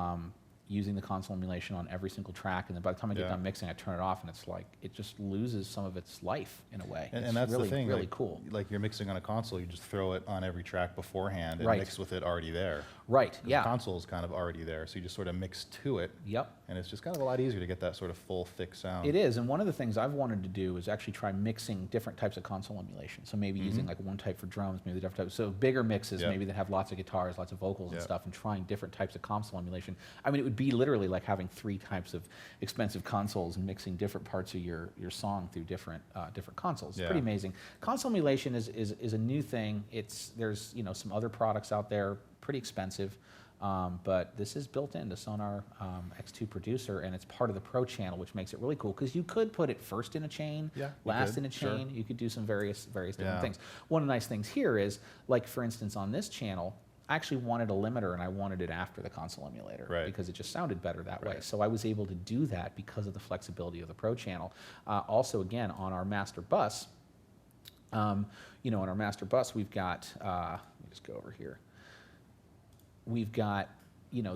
using the console emulation on every single track, and then by the time I get done mixing, I turn it off, and it's like it just loses some of its life in a way. And that's really, the thing, really cool. Like you're mixing on a console, you just throw it on every track beforehand and mix with it already there. Right. Yeah. The console is kind of already there, so you just sort of mix to it. Yep. And it's just kind of a lot easier to get that sort of full, thick sound. It is, and one of the things I've wanted to do is actually try mixing different types of console emulation. So maybe using like one type for drums, maybe the different types. So bigger mixes, maybe that have lots of guitars, lots of vocals and stuff, and trying different types of console emulation. I mean, it would be literally like having 3 types of expensive consoles and mixing different parts of your song through different consoles. It's pretty amazing. Console emulation is a new thing. There's some other products out there, pretty expensive. But this is built into Sonar X2 Producer, and it's part of the Pro channel, which makes it really cool because you could put it first in a chain, Yeah, you last could, in a sure. chain. You could do some various different Yeah. things. One of the nice things here is, like for instance, on this channel, I actually wanted a limiter, and I wanted it after the console emulator Right. because it just sounded better that way. Right. So I was able to do that because of the flexibility of the Pro channel. Also, again, on our master bus, on our master bus, we've got, let me just go over here. We've got,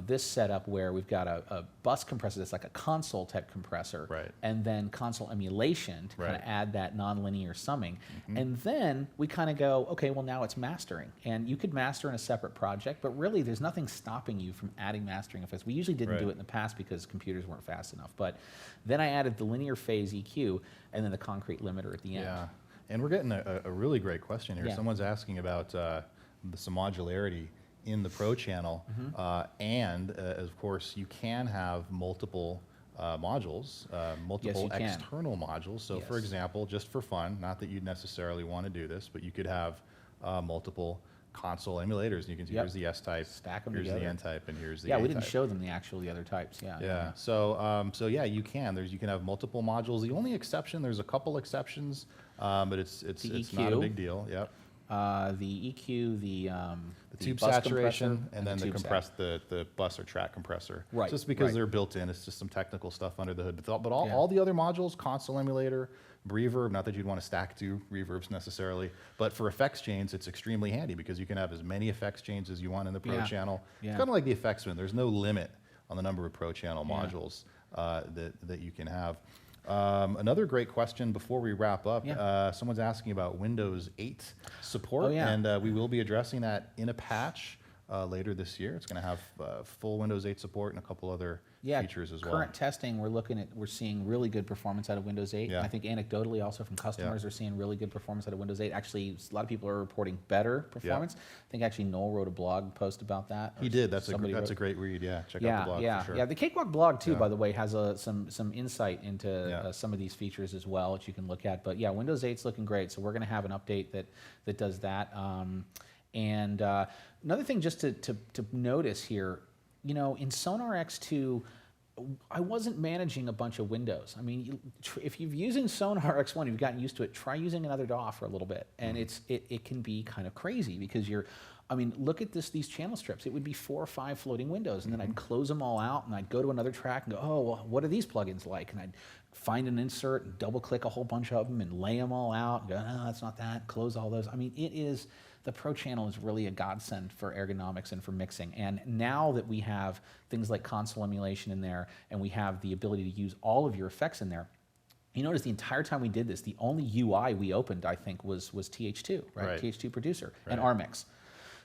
this setup where we've got a bus compressor that's like a console type compressor, Right. and then console emulation to kind Right. of add that nonlinear summing. And then we kind of go, okay, well now it's mastering. And you could master in a separate project, but really there's nothing stopping you from adding mastering effects. We usually didn't do Right. it in the past because computers weren't fast enough. But then I added the linear phase EQ and then the concrete limiter at the end. Yeah, and we're getting a really great question here. Yeah. Someone's asking about some modularity in the Pro channel, and of course you can have multiple modules, multiple you can. external modules. So for Yes. example, just for fun, not that you'd necessarily want to do this, but you could have multiple console emulators, and you can see Yep. here's the S-type, Stack 'em here's together. the N-type, and here's the Yeah, we A-type. didn't show them the other types. Yeah. Yeah. So yeah, you can. You can have multiple modules. The only exception, there's a couple exceptions, but it's not a EQ. big deal. Yep. The EQ, the Tube bus saturation, compressor, and then the tube sat. compress the bus or track compressor. Right, Just because right. they're built in, it's just some technical stuff under the hood. But Yeah. all the other modules, console emulator, Breverb, not that you'd want to stack two reverbs necessarily, but for effects chains, it's extremely handy because you can have as many effects chains as you want in the Pro Yeah, channel. yeah. It's kind of like the effects bin. There's no limit on the number of Pro channel Yeah. modules that you can have. Another great question before we wrap up. Yeah. Someone's asking about Windows 8 support, Oh, yeah. and we will be addressing that in a patch later this year. It's going to have full Windows 8 support and a couple other features as well. Current testing, we're seeing really good performance out of Windows 8. Yeah. I think anecdotally also from customers are seeing really good performance out of Windows 8. Actually, a lot of people are reporting better performance. I think actually Noel wrote a blog post about that. He did. That's somebody wrote- a great read. Yeah, check yeah, out the blog yeah, for sure. yeah. The Cakewalk blog too, Yeah. by the way, has some insight into Yeah. some of these features as well, which you can look at. But yeah, Windows 8's looking great, so we're going to have an update that does that. And another thing just to notice here, in Sonar X2, I wasn't managing a bunch of windows. I mean, if you're using Sonar X1, you've gotten used to it, try using another DAW for a little bit. And it can be kind of crazy because look at these channel strips. It would be 4 or 5 floating windows, and then I'd close them all out, and I'd go to another track and go, oh, well, what are these plugins like? And I'd find an insert and double-click a whole bunch of them and lay them all out and go, no, that's not that, close all those. I mean, the Pro channel is really a godsend for ergonomics and for mixing. And now that we have things like console emulation in there, and we have the ability to use all of your effects in there, you notice the entire time we did this, the only UI we opened, I think, was TH2, right? TH2 Producer and RMix.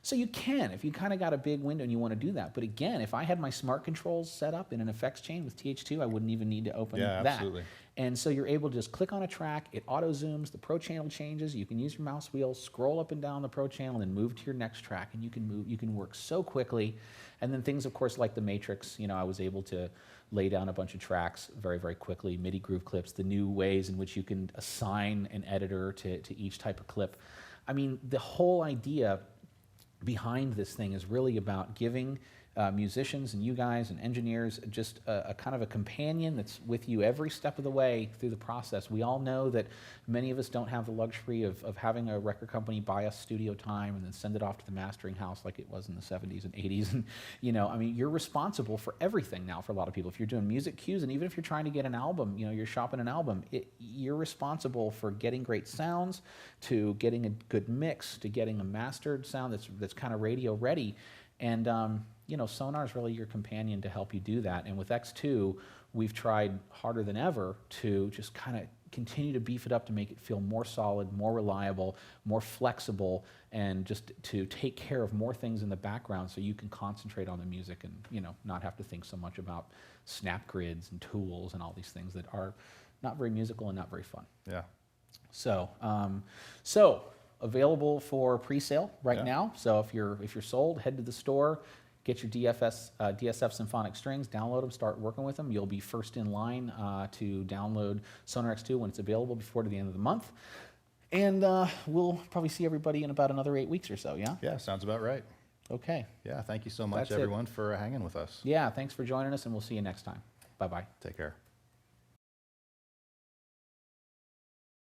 So you can, if you kind of got a big window and you want to do that. But again, if I had my smart controls set up in an effects chain with TH2, I wouldn't even need to open that. Absolutely. And so you're able to just click on a track, it auto zooms, the Pro channel changes, you can use your mouse wheel, scroll up and down the Pro channel, and move to your next track, and you can work so quickly. And then things, of course, like the Matrix, I was able to lay down a bunch of tracks very, very quickly, MIDI groove clips, the new ways in which you can assign an editor to each type of clip. I mean, the whole idea behind this thing is really about giving musicians and you guys and engineers just a kind of a companion that's with you every step of the way through the process. We all know that many of us don't have the luxury of having a record company buy us studio time and then send it off to the mastering house like it was in the 70s and 80s. And you're responsible for everything now for a lot of people. If you're doing music cues, and even if you're trying to get an album, you're shopping an album, you're responsible for getting great sounds, to getting a good mix, to getting a mastered sound that's kind of radio ready. And Sonar is really your companion to help you do that. And with X2, we've tried harder than ever to just kind of continue to beef it up to make it feel more solid, more reliable, more flexible, and just to take care of more things in the background so you can concentrate on the music and not have to think so much about snap grids and tools and all these things that are not very musical and not very fun. Yeah. So available for pre-sale right now. So if you're sold, head to the store, get your DSF symphonic strings, download them, start working with them. You'll be first in line to download Sonar X2 when it's available before the end of the month. And we'll probably see everybody in about another 8 weeks or so, yeah? Yeah, sounds about right. Okay. Yeah, thank you so much, That's it. everyone, for hanging with us. Yeah, thanks for joining us, and we'll see you next time. Bye-bye. Take care.